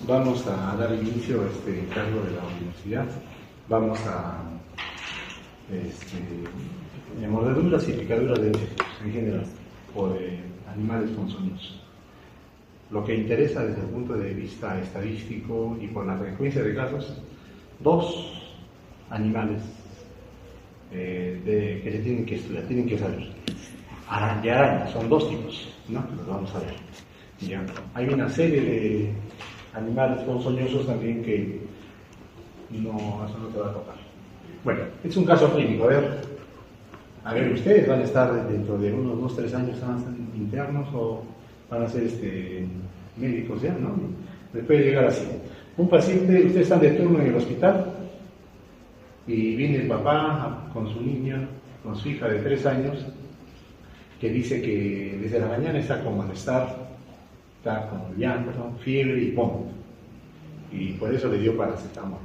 vamos a dar inicio a este encargo de la universidad. Vamos a mordeduras y picaduras de insectos en general, o de animales ponzoñosos. Lo que interesa desde el punto de vista estadístico y por la frecuencia de casos, dos animales que se tienen que estudiar, tienen que saber. Arañas, son dos tipos, ¿no? Los vamos a ver. Ya. Hay una serie de animales ponzoñosos también que eso no te va a tocar. Bueno, es un caso clínico. A ver, ustedes van a estar dentro de unos 2-3 años internos o van a ser médicos ya, ¿no? Les puede llegar así. Un paciente, ustedes están de turno en el hospital y viene el papá con su niña, con su hija de 3 años, que dice que desde la mañana está con malestar, está con llanto, fiebre y vómito. Y por eso le dio paracetamol.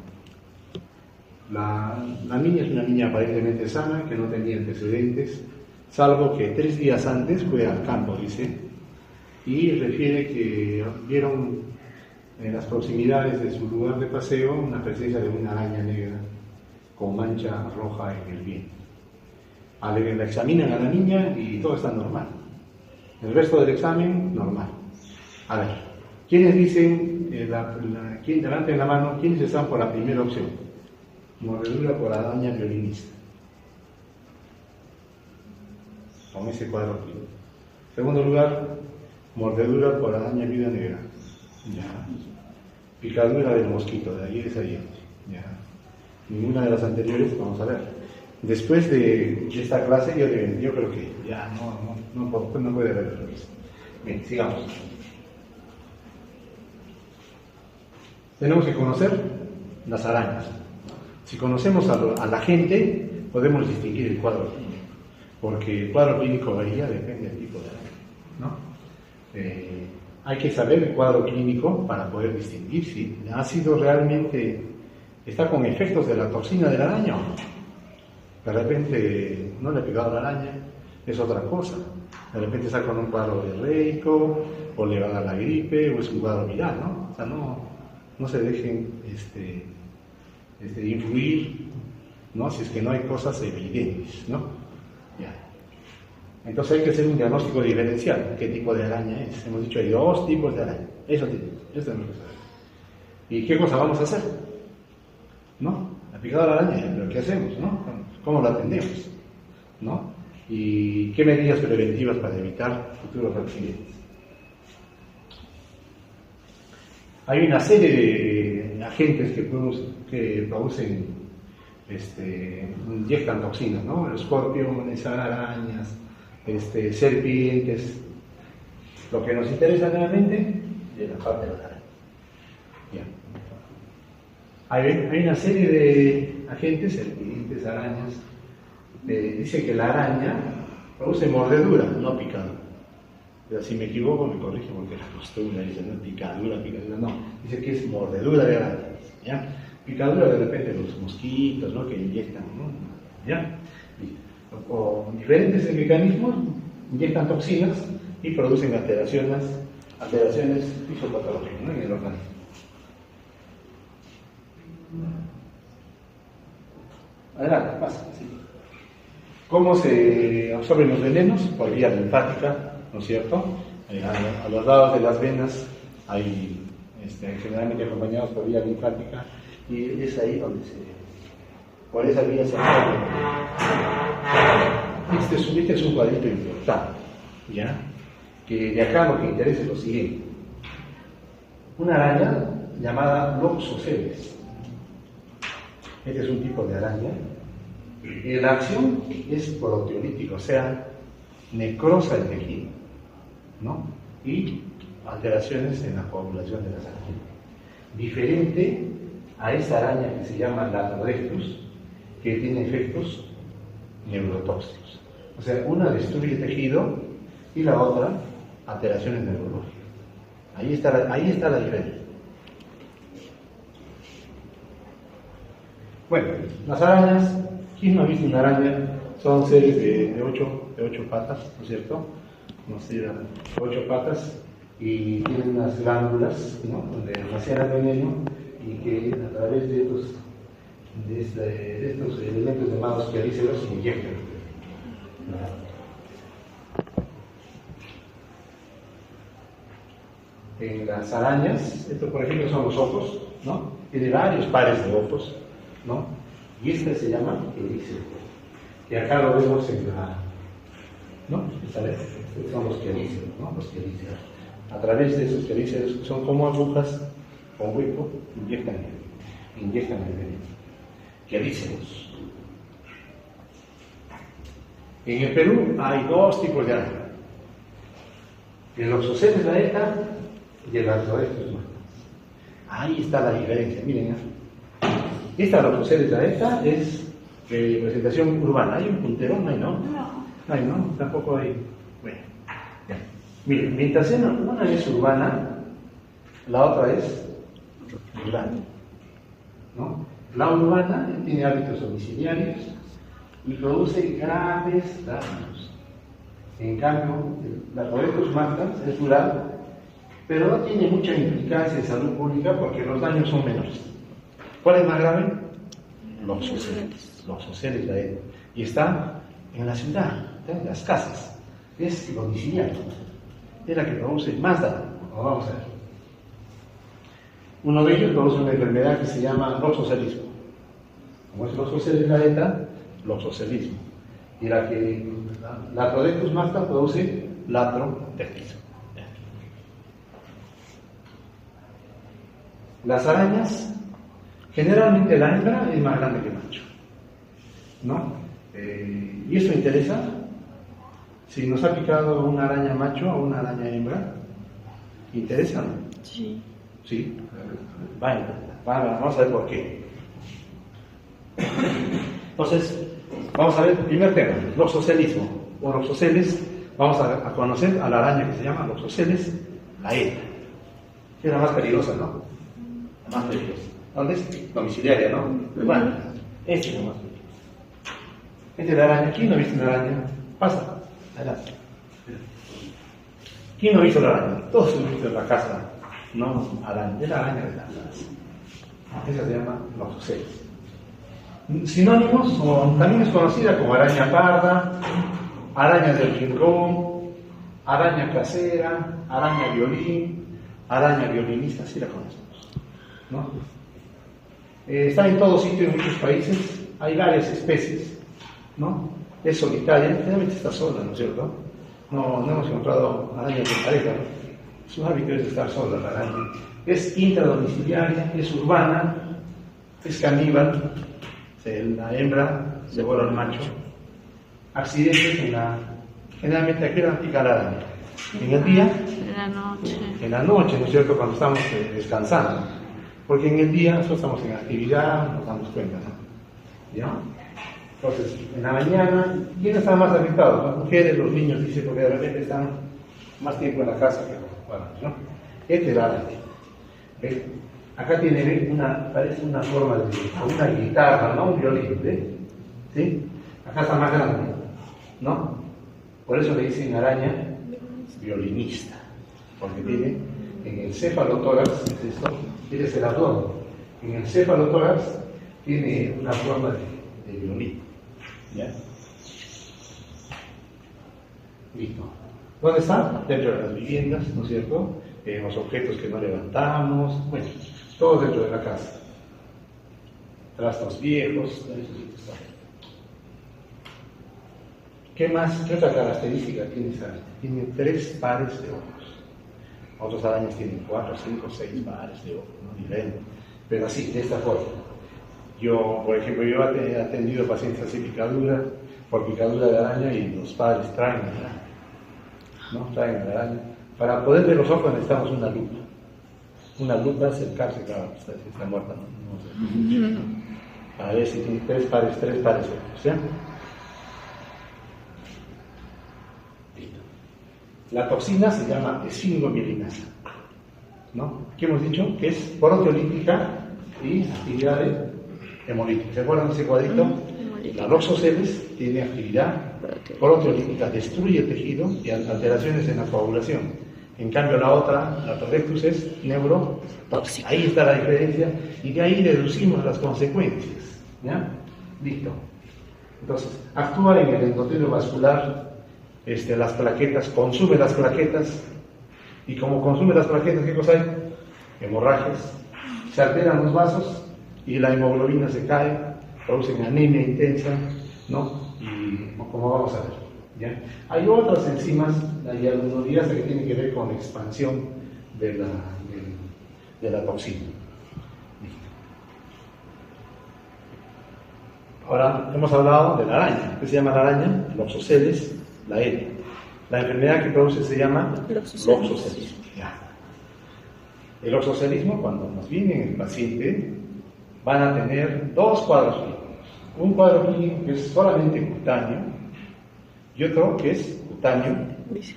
La niña es una niña aparentemente sana, que no tenía antecedentes, salvo que 3 días antes fue al campo, dice, y refiere que vieron en las proximidades de su lugar de paseo una presencia de una araña negra con mancha roja en el vientre. La examinan a la niña y todo está normal. El resto del examen, normal. A ver, ¿quiénes dicen, quién levanten la mano, quiénes están por la primera opción? Mordedura por araña violinista. Con ese cuadro aquí. Segundo lugar, mordedura por araña viuda negra. Ya. Picadura del mosquito, de ahí es ahí. Ya. Ninguna de las anteriores, vamos a ver. Después de esta clase, yo creo que ya no puede haber errores. Bien, sigamos. Tenemos que conocer las arañas. Si conocemos a la gente, podemos distinguir el cuadro clínico, porque el cuadro clínico varía, depende del tipo de araña, ¿no? Hay que saber el cuadro clínico para poder distinguir si ha sido realmente, está con efectos de la toxina de la araña o no. De repente no le ha picado la araña, es otra cosa. De repente está con un cuadro diarreico, o le va a dar la gripe, o es un cuadro viral, ¿no? O sea, no se dejen influir, ¿no? Si es que no hay cosas evidentes, ¿no? Ya. Entonces hay que hacer un diagnóstico diferencial. ¿Qué tipo de araña es? Hemos dicho hay 2 tipos de araña. Eso tenemos que saber. ¿Y qué cosa vamos a hacer? ¿No? Ha picado la araña, pero ¿qué hacemos? ¿No? ¿Cómo la atendemos? ¿No? ¿Y qué medidas preventivas para evitar futuros accidentes? Hay una serie de agentes que producen, inyectan toxinas, ¿no? Escorpiones, arañas, serpientes. Lo que nos interesa realmente es la parte de la araña. Ya. Hay una serie de agentes, serpientes, arañas. Dice que la araña produce mordedura, no picadura. Pero si me equivoco me corrige porque la costumbre dice no picadura, no. Dice que es mordedura de araña. ¿Ya? Picadura de repente los mosquitos, ¿no? Que inyectan, ¿no? ¿Ya? Con diferentes mecanismos inyectan toxinas y producen alteraciones fisiopatológicas, ¿no? En el organismo. Adelante, pasa. Sí. ¿Cómo se absorben los venenos? Por vía linfática, ¿no es cierto? A los lados de las venas hay generalmente acompañados por vía linfática y es ahí donde por esa vía se absorbe. Este es un cuadrito importante, ¿ya? Que de acá lo que interesa es lo siguiente. Una araña llamada Loxosceles. Este es un tipo de araña. La acción es proteolítica, o sea, necrosa el tejido, ¿no? Y alteraciones en la coagulación de la sangre. Diferente a esa araña que se llama Latrodectus, que tiene efectos neurotóxicos. O sea, una destruye tejido y la otra alteraciones neurológicas. Ahí está la diferencia. Bueno, las arañas, ¿quién no ha visto una araña? Son seres de 8 patas, ¿no es cierto? No sé, 8 patas y tienen unas glándulas, ¿no?, donde almacenan veneno y que a través de estos elementos llamados quelíceros se inyectan. En las arañas, esto por ejemplo son los ojos, ¿no? Tiene varios pares de ojos, ¿no? Y este se llama quelícero, que acá lo vemos en la, ¿no? Estos son los quelíceros, ¿no? Los quelíceros. A través de esos quelíceros, que son como agujas con hueco, inyectan el veneno. Quelíceros. En el Perú hay dos tipos de araña: el Oxoceles laeta y el Artoestus martans. Ahí está la diferencia, miren. Esta Oxoceles laeta es de presentación urbana. ¿Hay un puntero? No hay, ¿no? No hay, ¿no? Tampoco hay. Bueno, ya. Miren, mientras una es urbana, la otra es rural, ¿no? La urbana tiene hábitos domiciliarios y produce graves daños. En cambio, la Artoestus martans es rural, pero no tiene mucha implicancia en salud pública porque los daños son menores. ¿Cuál es más grave? Los Oxoceles laeta. Y está en la ciudad, en las casas. Es domiciliario. Es la que produce más daño. Como vamos a ver. Uno de ellos produce una enfermedad que se llama loxocelismo. Como es Oxoceles laeta, loxocelismo. Y la Artoestus martans produce latrodectismo. Las arañas, generalmente la hembra es más grande que el macho, ¿no? ¿Y esto interesa? Si nos ha picado una araña macho o una araña hembra, ¿interesa o no? Sí. Sí. Vamos a ver por qué. Entonces, vamos a ver el primer tema, loxocelismo o loxoceles. Vamos a conocer a la araña que se llama Oxoceles laeta, que es la más peligrosa, ¿no? La más peligrosa. ¿Dónde es? Domiciliaria, ¿no? Bueno, esta es la más peligrosa. Esta es la araña. ¿Quién no ha visto una araña? Pasa, adelante. ¿Quién no ha visto la araña? Todos hemos visto en la casa, no araña, es la araña de la casa. Esa se llama Oxoceles. Sinónimos, también es conocida como araña parda, araña del rincón, araña casera, araña violín, araña violinista, así la conocemos, ¿no? Está en todo sitio, en muchos países, hay varias especies, ¿no? Es solitaria, generalmente está sola, ¿no es cierto? No hemos encontrado arañas de pareja, ¿no? Su hábito es estar sola la araña. Es intradomiciliaria, es urbana, es caníbal. La hembra devora al macho. Accidentes generalmente aquí la pica la araña. En el día, en la noche, ¿no es cierto?, cuando estamos descansando. Porque en el día nosotros estamos en actividad, nos damos cuenta, ¿no? ¿Ya? Entonces, en la mañana, ¿quién está más afectado? Las mujeres, los niños, dice, porque de repente están más tiempo en la casa que bueno, ¿no? Esta es la araña. ¿Ves? Acá tiene, parece una forma de una guitarra, ¿no? Un violín, ¿ves? ¿Sí? Acá está más grande, ¿no? Por eso le dicen araña violinista, porque tiene en el cefalotórax, es esto, es el abdomen, en el cefalotórax tiene una forma de violín, ¿ya? Listo. ¿Dónde está? Dentro de las viviendas, ¿no es cierto? En los objetos que no levantamos, bueno, todo dentro de la casa. Trastos viejos, eso sí está. ¿Qué más? ¿Qué otra característica tiene esa araña? Tiene 3 pares de ojos. Otras arañas tienen 4, 5, 6 pares de ojos, ¿no? Diferente. Pero así, de esta forma. Yo, por ejemplo, he atendido pacientes así por picadura de araña, y los padres traen la araña, ¿no? Traen la araña. Para poder ver los ojos necesitamos una lupa. Una lupa, acercarse, claro, está muerta, ¿no? Para ver si tiene 3 pares de ojos, ¿ya? La toxina se llama esfingomielinasa, ¿no? ¿Qué hemos dicho? Que es proteolítica y actividad hemolítica. ¿Se acuerdan de ese cuadrito? La Oxoceles tiene actividad proteolítica, destruye el tejido y alteraciones en la coagulación. En cambio la otra, la torrectus, es neurotóxica. Ahí está la diferencia y de ahí deducimos las consecuencias. ¿Ya? Listo. Entonces, actúa en el endotelio vascular, las plaquetas, consume las plaquetas, y como consume las plaquetas, ¿qué cosa hay? Hemorragias, se alteran los vasos y la hemoglobina se cae, producen anemia intensa, ¿no? Y como vamos a ver, ¿ya? Hay otras enzimas, la hialuronidasa, que tiene que ver con la expansión de la toxina. Ahora hemos hablado de la araña. ¿Qué se llama la araña? Loxoceles, la L. La enfermedad que produce se llama loxocelismo. Ya. El loxocelismo, cuando nos viene el paciente, van a tener dos cuadros clínicos. Un cuadro clínico que es solamente cutáneo y otro que es cutáneo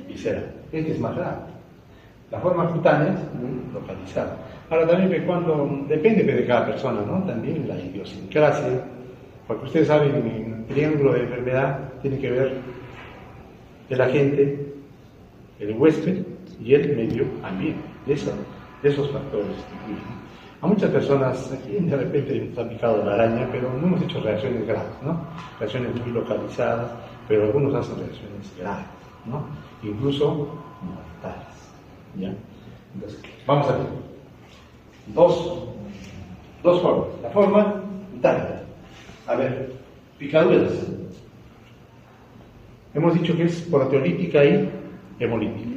visceral. Este es más grave. La forma cutánea es muy localizada. Ahora también depende de cada persona, ¿no? También la idiosincrasia, porque ustedes saben, en el triángulo de enfermedad tiene que ver el agente, el huésped y el medio ambiente. De esos factores. A muchas personas aquí de repente nos ha picado la araña, pero no hemos hecho reacciones graves, ¿no? Reacciones muy localizadas, pero algunos hacen reacciones graves, ¿no? Incluso mortales. ¿Ya? Entonces, vamos a ver. Dos formas. La forma cutánea. A ver, picaduras. Hemos dicho que es proteolítica y hemolítica.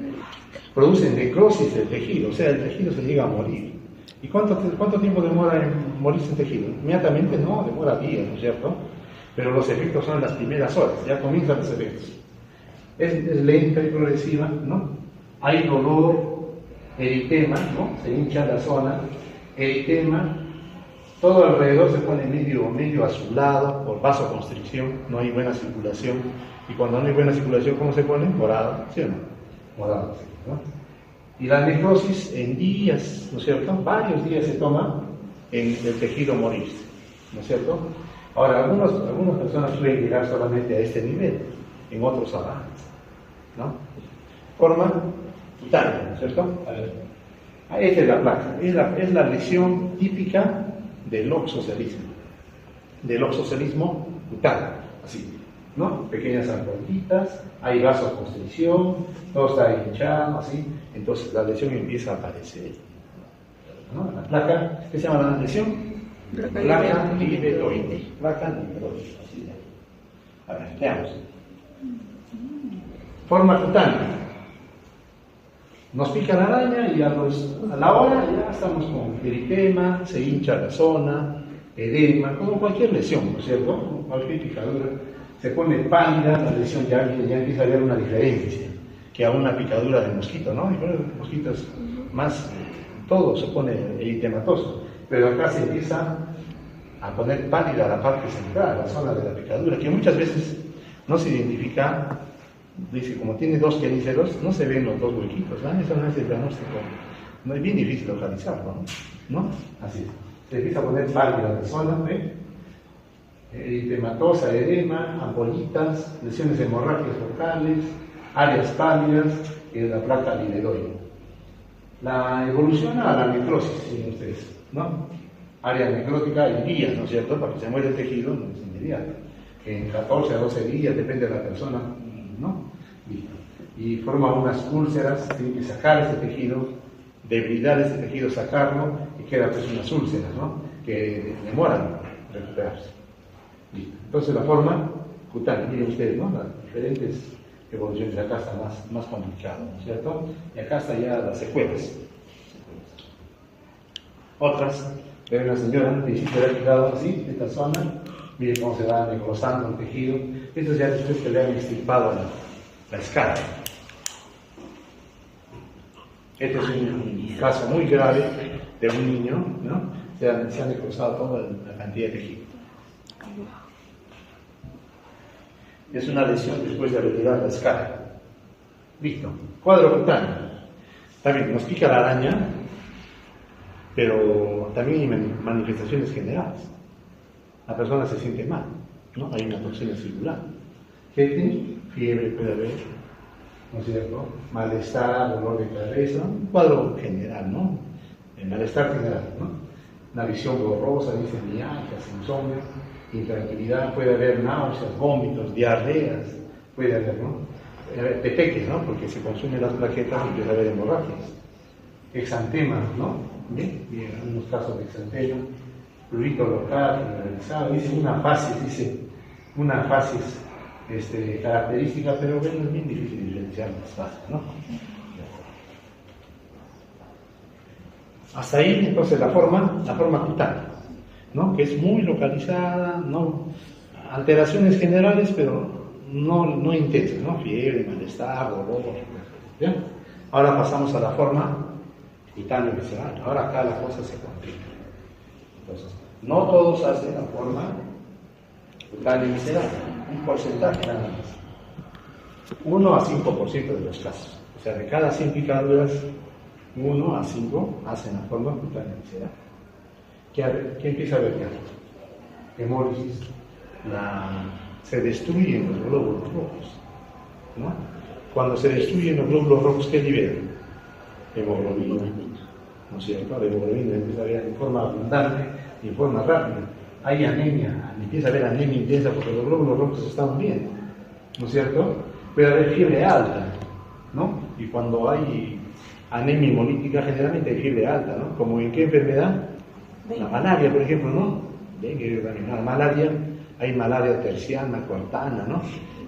Producen necrosis del tejido, o sea, el tejido se llega a morir. ¿Y cuánto tiempo demora en morirse el tejido? Inmediatamente no, demora días, ¿no es cierto? Pero los efectos son en las primeras horas, ya comienzan los efectos. Es lenta y progresiva, ¿no? Hay dolor, eritema, ¿no? Se hincha la zona, eritema, todo alrededor se pone medio azulado por vasoconstricción, no hay buena circulación. Y cuando no hay buena circulación, ¿cómo se pone? Morado, ¿sí o no? Morado, ¿no? Y la necrosis en días, ¿no es cierto? Varios días se toma en el tejido morirse, ¿no es cierto? Ahora, algunas personas pueden llegar solamente a este nivel, en otros avanzan, ¿no? Forma cutánea, ¿no es cierto? A ver, esta es la placa, es la lesión típica del loxocelismo cutáneo, así, ¿no? Pequeñas ampollitas, hay vasoconstricción, todo está hinchado, así, entonces la lesión empieza a aparecer, ¿no? La placa, ¿qué se llama la lesión? Placa livedoide. Placa livedoide, así ya. A ver, veamos. Forma cutánea. Nos pica la araña y a la hora ya estamos con eritema, se hincha la zona, edema, como cualquier lesión, ¿no es cierto? Cualquier picadura. Se pone pálida, la lesión ya empieza a haber una diferencia que a una picadura de mosquito, ¿no? Y bueno, mosquitos más, todo se pone eritematoso, pero acá se empieza a poner pálida la parte central, la zona de la picadura, que muchas veces no se identifica, dice, como tiene dos quelíceros, no se ven los dos huequitos, ¿no? Eso no es el diagnóstico, no es bien difícil localizarlo, ¿no? Así, se empieza a poner pálida la zona, ¿eh? Eritematosa, edema, ampollitas, lesiones hemorrágicas focales, áreas pálidas y de la placa livedoide. La evoluciona a la necrosis, siguen ustedes, ¿no? Área necrótica en días, ¿no es cierto? Para que se muera el tejido no es inmediato. En 14 a 12 días, depende de la persona, ¿no? Y forma unas úlceras, tiene que sacar ese tejido, debilitar ese tejido, sacarlo, y queda pues unas úlceras, ¿no? Que demoran recuperarse. Entonces la forma cutánea, miren ustedes, ¿no? Las diferentes evoluciones, acá está más complicado, ¿no es cierto? Y acá está ya las secuelas. Otras, ve una señora, necesita haber quedado así, esta zona, miren cómo se va necrosando el tejido. Esto ya después que le han extirpado la escala. Este es un caso muy grave de un niño, ¿no? Se ha necrosado toda la cantidad de tejido. Es una lesión después de retirar la escala. Listo. Cuadro cutáneo. También nos pica la araña, pero también hay manifestaciones generales. La persona se siente mal, ¿no? Hay una toxina circular. Fiebre puede haber, ¿no es cierto? Malestar, dolor de cabeza, un cuadro general, ¿no? El malestar general, ¿no? Una visión borrosa, dice mialgias, insomnio, hiperactividad, puede haber náuseas, vómitos, diarreas, puede haber, ¿no? Peteques, ¿no? Porque se consumen las plaquetas y empieza a haber hemorragias. Exantema, ¿no? Bien, algunos casos de exantema, prurito local, generalizado, dice una fases característica, pero bueno, es bien difícil diferenciar las fases, ¿no? Hasta ahí, entonces, la forma cutánea, ¿no? Que es muy localizada, ¿no? Alteraciones generales, pero no intensas, ¿no? Fiebre, malestar, dolor, ¿ya? Ahora pasamos a la forma cutánea visceral. Ahora acá la cosa se complica. Entonces, no todos hacen la forma cutánea visceral, un porcentaje nada más. 1 a 5% de los casos. O sea, de cada 100 picaduras, 1 a 5 hacen la forma cutánea visceral. ¿Qué empieza a ver ya? Hemólisis, se destruyen los glóbulos rojos, ¿no? Cuando se destruyen los glóbulos rojos, ¿qué liberan? Hemoglobina, ¿no es cierto? La hemoglobina empieza a ver en forma abundante y en forma rápida. Hay anemia, empieza a haber anemia intensa porque los glóbulos rojos están bien, ¿no es cierto? Puede haber fiebre alta, ¿no? Y cuando hay anemia hemolítica, generalmente hay fiebre alta, ¿no? Como en qué enfermedad? La malaria, por ejemplo, ¿no? La malaria, hay malaria terciana, cuartana, ¿no?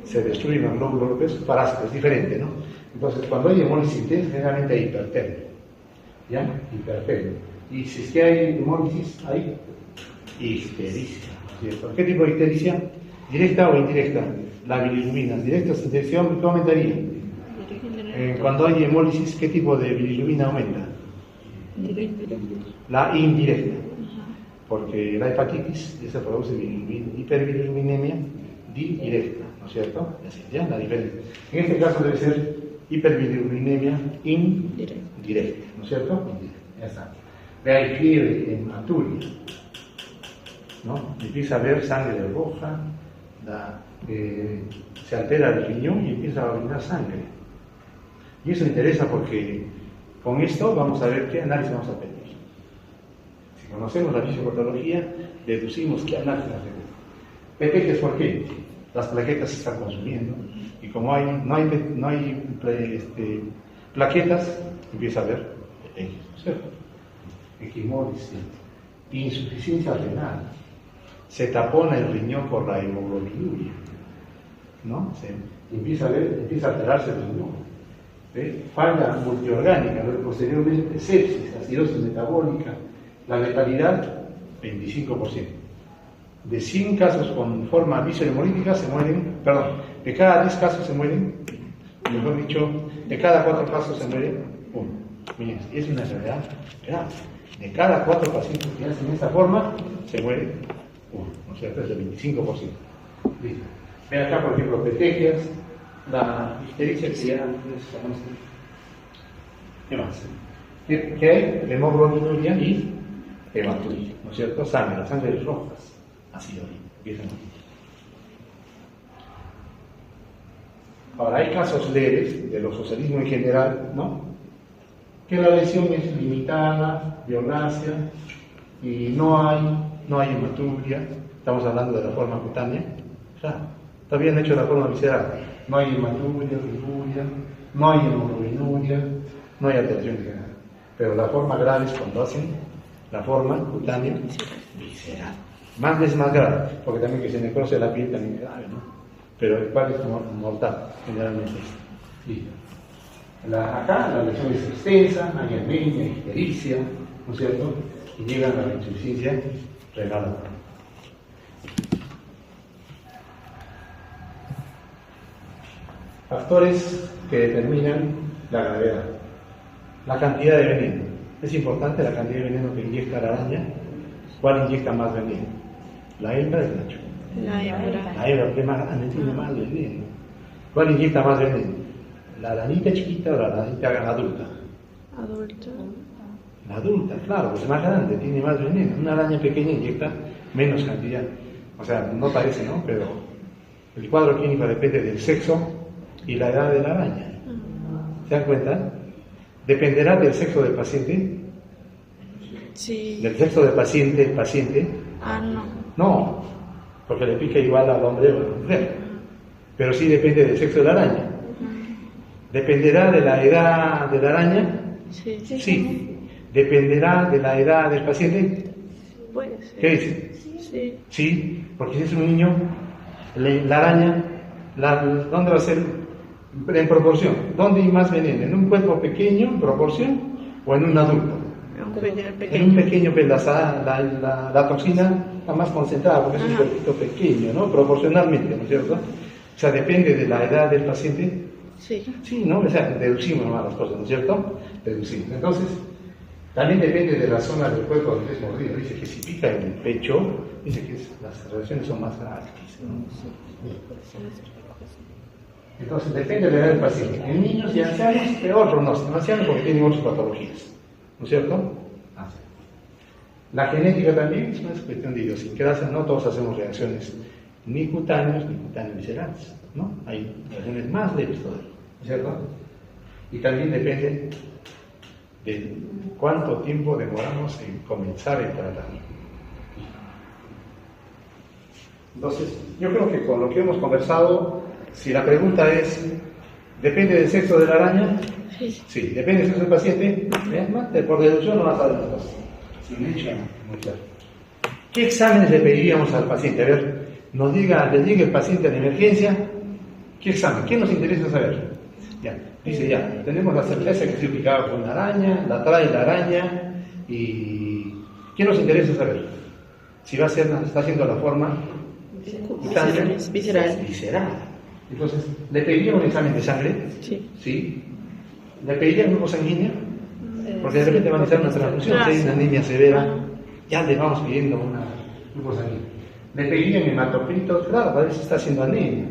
Se destruyen los glóbulos rojos, parásitos, es diferente, ¿no? Entonces, cuando hay hemólisis intensa, generalmente hay hipertermia, ¿ya? Hipertermia. Y si es que hay hemólisis, hay ictericia, ¿cierto? ¿Qué tipo de ictericia? ¿Directa o indirecta? La bilirrubina. ¿Directa o indirecta? ¿Qué aumentaría? Cuando hay hemólisis, ¿qué tipo de bilirrubina aumenta? La indirecta. Porque la hepatitis, esa produce hiperbilirrubinemia directa, ¿no es cierto? Así, ¿ya? La diferencia. En este caso debe ser hiperbilirrubinemia indirecta, ¿no es cierto? Ya está. Ve, hay fiebre, hematuria, ¿no? Empieza a ver sangre roja, se altera el riñón y empieza a orinar sangre. Y eso interesa porque con esto vamos a ver qué análisis vamos a pedir. Si conocemos la fisiopatología, deducimos qué análisis hacemos. Peteques, ¿por qué? Las plaquetas se están consumiendo y como no hay plaquetas, empieza a haber peteques, ¿no es cierto? Equimólisis, insuficiencia renal, se tapona el riñón por la hemoglobinuria, ¿no? Empieza a alterarse el riñón. Falla multiorgánica, posteriormente sepsis, acidosis metabólica, la letalidad 25%. De 100 casos con forma viscohemolítica de cada 10 casos se mueren, mejor dicho, de cada 4 casos se muere uno. Miren, es una enfermedad grave. De cada 4 pacientes que hacen esta forma, se muere uno, ¿no es cierto? Es del 25%. Listo. Ven acá, por ejemplo, petequias, la ictericia que ya antes conocen. ¿Qué más? ¿Qué hay? Hemoglobinuria y hematuria, ¿no es cierto? Las sangres rojas, así empiezan. Ahora, hay casos leves de los socialismos en general, ¿no? Que la lesión es limitada, violácea, y no hay hematuria. Estamos hablando de la forma cutánea. Claro, todavía no han hecho la forma visceral. No hay hematuria, riburia, no hay hemoglobinuria, no hay alteración de general. Pero la forma grave es cuando hacen la forma cutánea visceral. Más es más grave, porque también que se necrose la piel también es grave, ¿no? Pero el cual es mortal, generalmente. Listo. Acá la lesión es extensa, hay anemia, ictericia, ¿no es cierto? Y llegan a la insuficiencia renal. Factores que determinan la gravedad. La cantidad de veneno. Es importante la cantidad de veneno que inyecta la araña. ¿Cuál inyecta más veneno? ¿La hembra o el macho? La hembra. La hembra, porque más grande, tiene más veneno. ¿Cuál inyecta más veneno? ¿La arañita chiquita o la arañita adulta? Adulta. La adulta, claro, pues es más grande, tiene más veneno. Una araña pequeña inyecta menos cantidad. O sea, no parece, ¿no? Pero el cuadro clínico depende del sexo y la edad de la araña. ¿Se dan cuenta? Dependerá del sexo del paciente. Sí. Del sexo del paciente, No. no, porque le pica igual al hombre o a la mujer. Pero sí depende del sexo de la araña. ¿Dependerá de la edad de la araña? Sí. Sí. ¿Dependerá de la edad del paciente? Puede ser. ¿Qué dice? Sí. Sí, porque si es un niño, la araña, ¿dónde va a ser? En proporción. ¿Dónde hay más veneno? ¿En un cuerpo pequeño, en proporción, o en un adulto? En un pequeño, pues la toxina está más concentrada, porque es un cuerpito pequeño, ¿no? Proporcionalmente, ¿no es cierto? O sea, depende de la edad del paciente. Sí. Sí, ¿no? O sea, deducimos nomás las cosas, ¿no es cierto? Deducimos. Entonces, también depende de la zona del cuerpo donde es mordido. Dice que si pica en el pecho, dice que las reacciones son más graves, ¿no? Entonces, depende de la edad del paciente. En niños y ancianos, peor pronóstico. Ancianos porque tienen otras patologías, ¿no es cierto? La genética también es una cuestión de idiosincrasia. No todos hacemos reacciones ni cutáneas ni viscerales, ¿no? Hay reacciones más leves todavía, ¿no es cierto? Y también depende de cuánto tiempo demoramos en comenzar el tratamiento. Entonces, yo creo que con lo que hemos conversado, si la pregunta es, ¿depende del sexo de la araña? Sí, depende del sexo del paciente. Por deducción no vas a dar las cosas. ¿Qué exámenes le pediríamos al paciente? A ver, le llega el paciente a la emergencia, ¿qué examen? ¿Qué nos interesa saber? Ya, dice ya, tenemos la certeza que se picaba con una araña, la trae la araña, y ¿qué nos interesa saber? Si está haciendo la forma visceral. Entonces, ¿le pediría un examen de sangre? Sí. ¿Le pediría grupo sanguíneo? Porque de repente van a hacer una transfusión, si hay una anemia severa, ya le vamos pidiendo un grupo sanguíneo. Le pedirían hematocritos, claro, para ver si está haciendo anemia,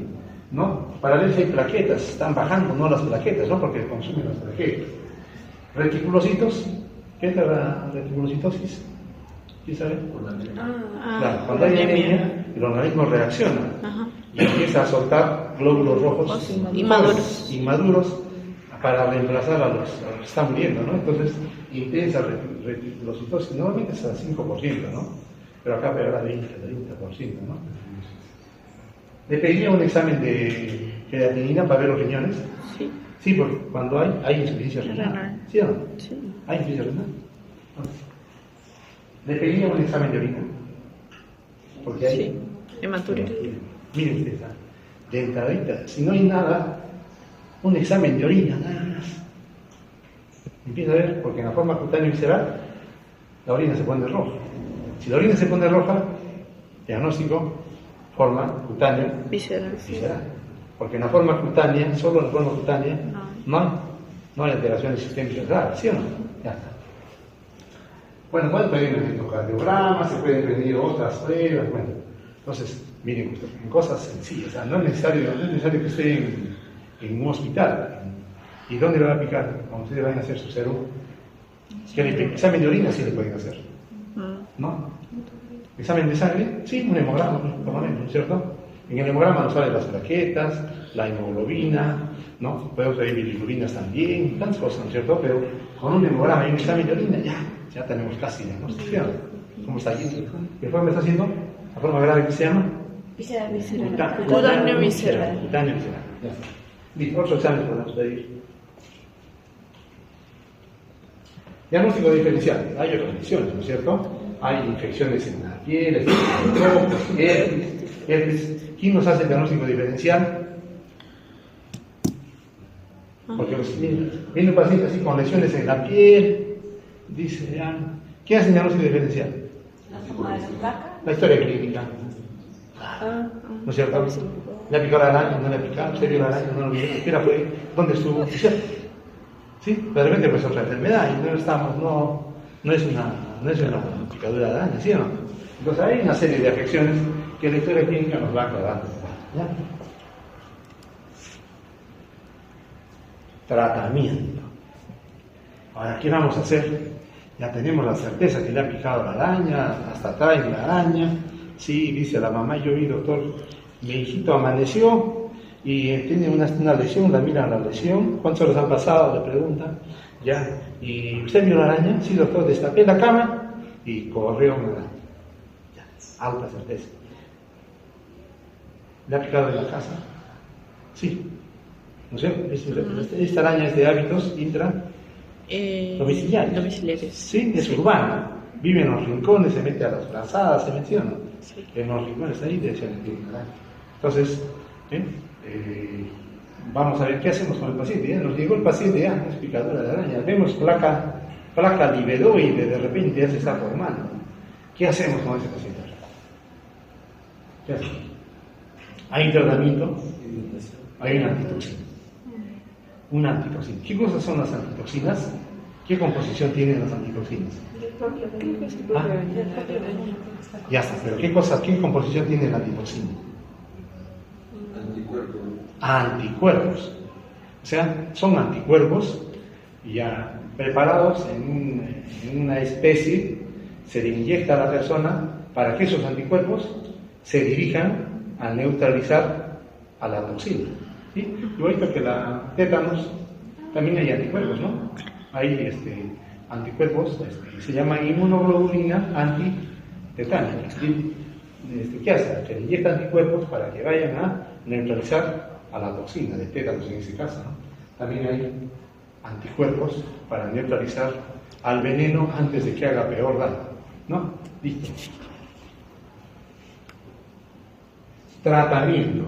¿no? Para ver si hay plaquetas, están bajando, no las plaquetas, ¿no? Porque consumen las plaquetas. Reticulocitos, ¿qué es la reticulocitosis? ¿Sí sabe? Claro, cuando hay anemia, el organismo reacciona y empieza a soltar glóbulos rojos inmaduros para reemplazar a los que están muriendo, ¿no? Entonces, intensa reticulocitosis, normalmente es al 5%, ¿no? Pero acá pegará 20%, ¿no? ¿Le pediría un examen de creatinina para ver los riñones? Sí, porque cuando hay insuficiencia renal. ¿Sí o no? Sí. ¿Hay insuficiencia renal? ¿Le pediría un examen de orina? Porque hay hematuria. Miren ustedes, de entradita, si no hay nada, un examen de orina, nada más. Empieza a ver, porque en la forma cutánea visceral, la orina se pone roja. Si la orina se pone roja, diagnóstico, forma cutánea visceral. Porque en la forma cutánea, solo en la forma cutánea, no hay alteraciones sistémicas graves, ¿sí o no? Ya está. Bueno, pueden pedir un electrocardiograma, se pueden pedir otras pruebas, bueno. Entonces, miren, en cosas sencillas, o sea, no es necesario que esté en un hospital. ¿Y dónde le van a picar? Cuando ustedes vayan a hacer su serum, examen de orina sí le pueden hacer, ¿no? Examen de sangre, sí, un hemograma, por lo menos, ¿no es cierto? En el hemograma nos salen las plaquetas, la hemoglobina, ¿no? Podemos ver bilirrubinas también, tantas cosas, ¿no es cierto? Pero con un hemograma y un examen de orina, ya tenemos casi diagnosticado. ¿Cómo está yendo? ¿Qué forma está haciendo? ¿La forma grave que se llama? Visceral. Cutáneo visceral. Ya está. Listo, otro examen podemos pedir. Diagnóstico diferencial. Hay otras condiciones, ¿no es cierto? Hay infecciones en la piel, herpes. ¿Quién nos hace el diagnóstico diferencial? Porque viene un paciente así con lesiones en la piel, dice, ¿quién hace el diagnóstico diferencial? La historia clínica. ¿No es cierto? ¿Le ha picado la araña? ¿No le ha picado? ¿Se vio la araña? ¿No lo vio? ¿Qué era fue? ¿Dónde estuvo? ¿Sí? De repente pues otra enfermedad y no es una picadura de araña, ¿sí o no? Entonces hay una serie de afecciones que la historia clínica nos va aclarando. ¿Ya? Tratamiento. Ahora, ¿qué vamos a hacer? Ya tenemos la certeza que le ha picado la araña, hasta trae la araña. Sí, dice la mamá, yo vi, doctor, mi hijito amaneció y tiene una lesión, la miran la lesión, ¿cuántas horas han pasado? Le preguntan, ya, ¿y usted vio la araña? Sí, doctor, destapé la cama y corrió una araña. Ya, alta certeza. ¿Le ha picado en la casa? Sí. ¿No es cierto? Esta araña es de hábitos domiciliarios. Domiciliarios. Sí, es urbana. Vive en los rincones, se mete a las brazadas, se menciona. Sí. En los rincones ahí de ese araña. Entonces, vamos a ver qué hacemos con el paciente. Ya nos llegó el paciente, ya es picadura de araña. Vemos placa libedoide, de repente ya se está formando. ¿Qué hacemos con ese paciente? ¿Qué hacemos? Hay tratamiento, hay una antitoxina. Una antitoxina. ¿Qué cosas son las antitoxinas? ¿Qué composición tienen las antitoxinas? ¿Ah? Ya está, pero ¿qué composición tiene la antitoxina? Anticuerpos. Anticuerpos. O sea, son anticuerpos ya preparados en una especie, se le inyecta a la persona para que esos anticuerpos se dirijan a neutralizar a la toxina. ¿Sí? Igual que la tétanos, también hay anticuerpos, ¿no? Hay anticuerpos, se llama inmunoglobulina antitetánica. ¿Qué hace? Que le inyecta anticuerpos para que vayan a neutralizar a la toxina de tétanos en ese caso, ¿no? También hay anticuerpos para neutralizar al veneno antes de que haga peor daño, ¿no? Listo. Tratamiento.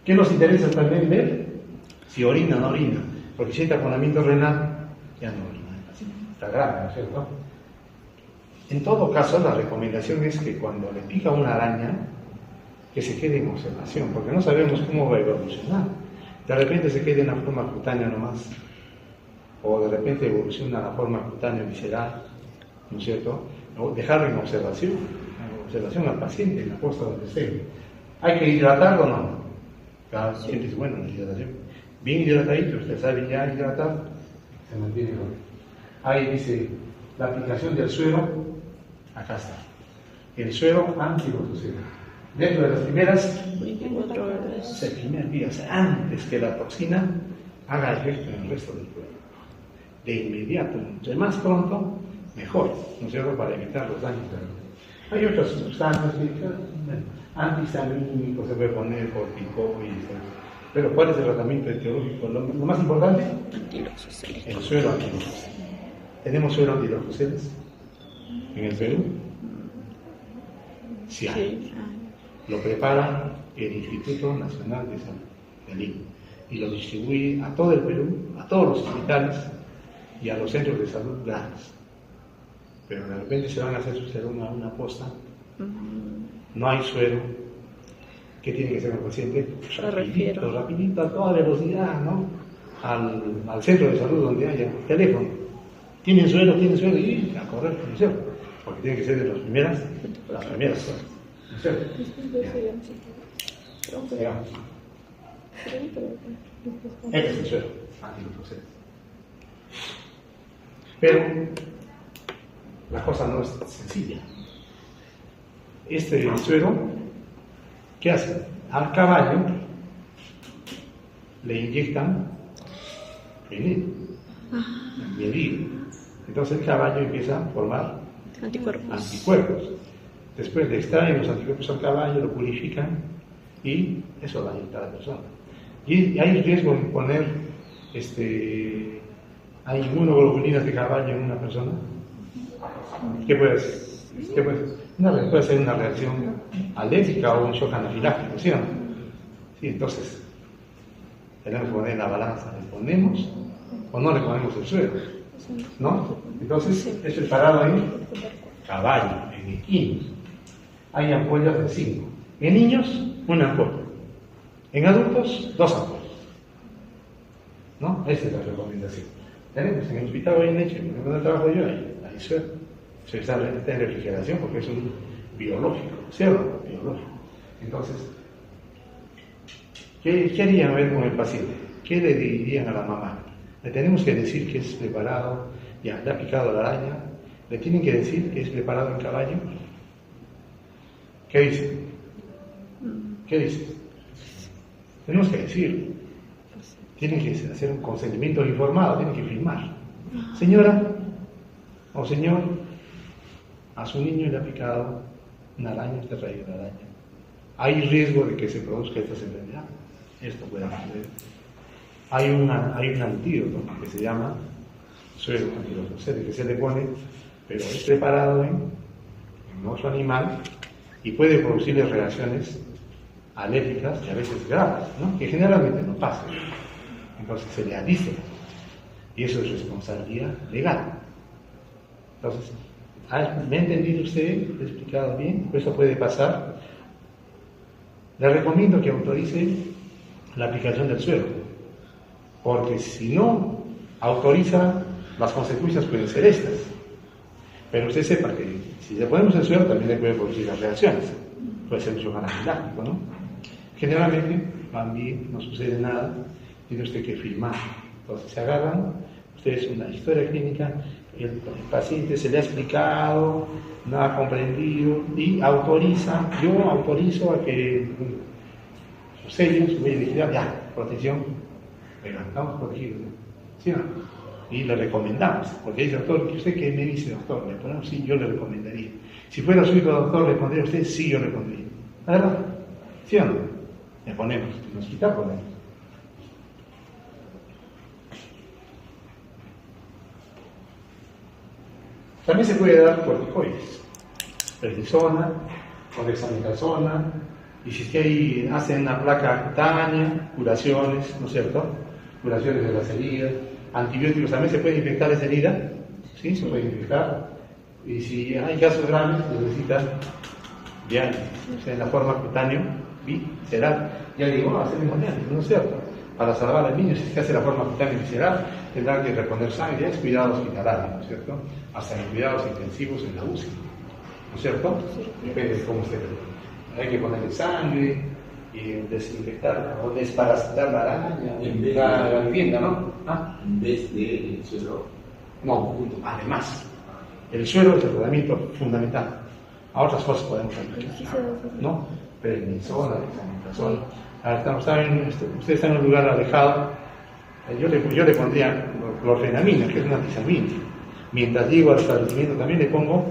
¿Qué nos interesa también ver? Si orina o no orina. Porque si hay taponamiento renal, ya no orina. Está grave, ¿no es cierto? En todo caso, la recomendación es que cuando le pica una araña, que se quede en observación, porque no sabemos cómo va a evolucionar. De repente se quede en la forma cutánea nomás, o de repente evoluciona a la forma cutánea visceral, ¿no es cierto? O dejarlo en observación al paciente, en la posta donde esté. ¿Hay que hidratarlo o no? Cada paciente es bueno en la hidratación. Bien hidratadito, usted sabe ya hidratar, se mantiene bueno. Ahí dice la aplicación del suero, acá está. El suero antirotucida. Dentro de las primeras 24 horas. primeros días, antes que la toxina haga efecto en el resto del cuerpo. De inmediato, entre más pronto, mejor, ¿no es cierto?, para evitar los daños. Hay otras sustancias, antihistamínicos, se puede poner corticoides, pero ¿cuál es el tratamiento etiológico? Lo más importante, el suero antiloxosel. ¿Tenemos suero antiloxosel en el Perú? Sí hay. Sí. Lo prepara el Instituto Nacional de Salud de Lima y lo distribuye a todo el Perú, a todos los hospitales y a los centros de salud grandes. Pero de repente se van a hacer una posta, no hay suero. ¿Qué tiene que hacer el paciente? Rapidito, a toda velocidad, ¿no? Al centro de salud donde haya teléfono. ¿Tienen suero? Y a correr, ¿no es cierto? Porque tiene que ser de las primeras horas. ¿No es cierto? Digamos. Este es el suero antiluxosel. Pero la cosa no es sencilla. Este suero, ¿qué hace? Al caballo le inyectan veneno, entonces el caballo empieza a formar anticuerpos. Después le extraen los anticuerpos al caballo, lo purifican y eso va a inyectar a la persona. Y hay riesgo en poner hay inmunoglobulinas de caballo en una persona. ¿Qué puede ser? Puede ser una reacción alérgica o un shock anafiláctico, ¿sí o no? Sí, entonces tenemos que poner en la balanza, ¿le ponemos o no le ponemos el suero? ¿No? Entonces es preparado en caballo, en equinos. Hay ampollas de 5. En niños, una ampolla. En adultos, 2 ampollas. ¿No? Esa es la recomendación. Tenemos en el hospital hoy en Leche, donde trabajo yo, hay suero. Se está en refrigeración porque es un biológico, ¿cierto? Biológico. Entonces, ¿qué harían ver con el paciente? ¿Qué le dirían a la mamá? Le tenemos que decir que es preparado, ya, le ha picado la araña, le tienen que decir que es preparado en caballo. ¿Qué dice? Tenemos que decir, tienen que hacer un consentimiento informado, tienen que firmar. Señora o señor, a su niño le ha picado una araña, este rayo de araña. Hay riesgo de que se produzca esta enfermedad. Esto puede suceder. Hay un antídoto que se llama suero antirrosacea, que se le pone, pero es preparado en otro animal y puede producirle reacciones alérgicas y a veces graves, ¿no? Que generalmente no pasan. Entonces se le adhice y eso es responsabilidad legal. Entonces, ¿me ha entendido usted? ¿Le he explicado bien? Eso puede pasar. Le recomiendo que autorice la aplicación del suero, porque si no autoriza, las consecuencias pueden ser estas. Pero usted sepa que si le ponemos el suero también le puede producir las reacciones. Puede ser mucho más anafiláctico, ¿no? Generalmente van bien, no sucede nada, tiene usted que firmar. Entonces se agarran, ustedes una historia clínica, el paciente se le ha explicado, no ha comprendido y autoriza, yo autorizo a que sus sellos, su medio digital, ya, protección, pero estamos protegidos, ¿no? ¿Sí o no? Y le recomendamos, porque dice, doctor, ¿usted qué me dice, doctor? Le ponemos, sí, yo le recomendaría. Si fuera su hijo, doctor, ¿le pondría a usted? Sí, yo le pondría. ¿La verdad? ¿Sí o no? Le ponemos, en el hospital ponemos. También se puede dar corticoides, prednisona, o dexametasona, y si es que ahí hacen una placa cutánea, curaciones, ¿no es cierto? Curaciones de las heridas, antibióticos, también se puede infectar esa herida, ¿sí? Se puede infectar, y si hay casos graves, necesitan ya, o sea, en la forma cutánea, visceral, ya digo, hacer hemodiálisis, ¿no es cierto? Para salvar al niño, si se hace la forma cutánea visceral, tendrán que reponer sangre, es cuidado hospitalario, ¿no es cierto? Hasta en cuidados intensivos en la UCI, ¿no es cierto? Depende de cómo esté. Hay que ponerle sangre y desinfectar o desparasitar la araña, la vivienda, ¿no? ¿Ah? En vez del suero. No, además, el suero es el tratamiento fundamental. A otras cosas podemos aplicar, ¿no? Prednisona, dexametasona. Usted está en un lugar alejado, yo le pondría clorfenamina, que es una antihistamínica. Mientras llego al establecimiento también le pongo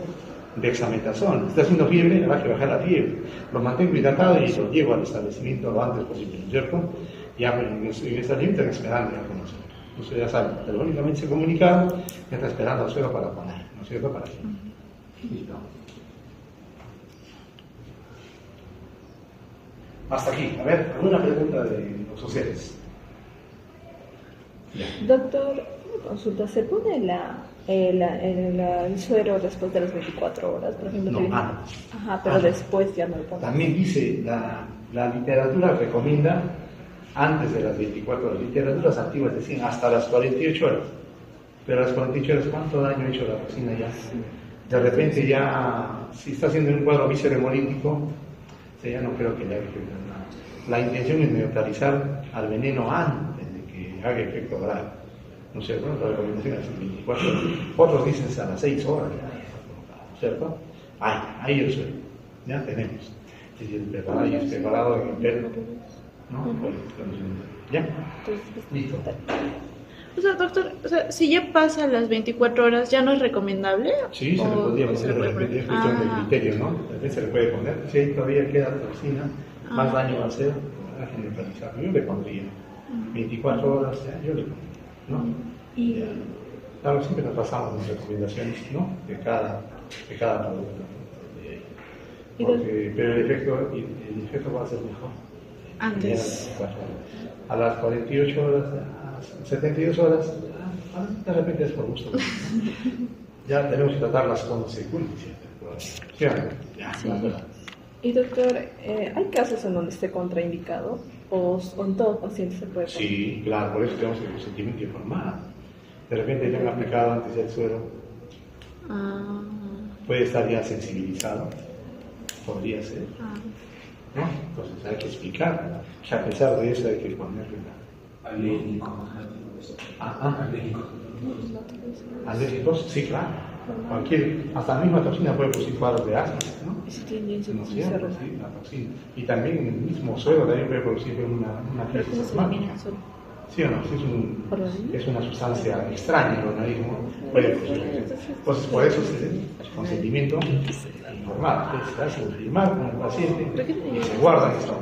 dexametasona. Está haciendo fiebre, habrá que bajar la fiebre. Lo mantengo hidratado y lo llevo al establecimiento lo antes posible, ¿no es cierto? Ya pues, en el establecimiento están esperando ya con nosotros. Usted ya sabe, telefónicamente se comunicaron, ya está esperando al suelo para poner, ¿no es cierto? Para que... Listo. Hasta aquí. A ver, ¿alguna pregunta de los sociales? Doctor, consulta, ¿se pone el suero después de las 24 horas? Por ejemplo, No, que- antes. Ajá, pero Antes. después ya no lo pone. También dice, la literatura recomienda antes de las 24 horas, literaturas activas decían hasta las 48 horas. Pero a las 48 horas, ¿cuánto daño ha hecho la toxina ya? De repente ya, si está haciendo un cuadro visceromolítico, ya no creo que le haga efecto nada. La intención es neutralizar al veneno antes de que haga efecto grave. ¿No es cierto? La recomendación es 24 horas. Otros dicen a las 6 horas. ¿No es cierto? Ahí el suelo. Ya tenemos. Y el preparado en el pelo. ¿No? ¿Ya? Listo. O sea, doctor, o sea, si ya pasan las 24 horas, ¿ya no es recomendable? Sí, se le podría ¿O se poner le de puede repente, es poner? cuestión de criterio, ¿no? De repente se le puede poner. Si ahí todavía queda toxina, más daño va a hacer, hay que neutralizarlo. Yo le pondría 24 horas, yo le pondría, ¿no? Y, Ya. Claro, siempre nos basamos en recomendaciones, ¿no? De cada producto. Y Pero el efecto va a ser mejor. antes. A las 48 horas, a las 72 horas, de repente es por gusto. Ya tenemos que tratar las consecuencias del problema. ¿Sí o no? Ya, Sí. la verdad. Y doctor, ¿hay casos en donde esté contraindicado? ¿O en todo paciente se puede poner? Sí, claro, por eso tenemos el consentimiento informado. De repente le han aplicado antes el suero, Ah, puede estar ya sensibilizado, podría ser, ah. ¿no? Entonces hay que explicar, que a pesar de eso hay que ponerle la... Alérgico. ¿Alérgicos? Sí, claro. hasta la misma toxina puede producir cuadros de asma, ¿no? Eso tiene ¿No es insuficiencia cierto? renal. Sí, la toxina. Y también en el mismo suelo también puede producir una Pero ¿cómo crisis se asmática. elimina solo? ¿Sí o no? Sí, ¿Por la orina? es una sustancia extraña en el organismo. Puede producir. Entonces, por eso el consentimiento informado. Se hace firmar con el paciente y se guarda en esto.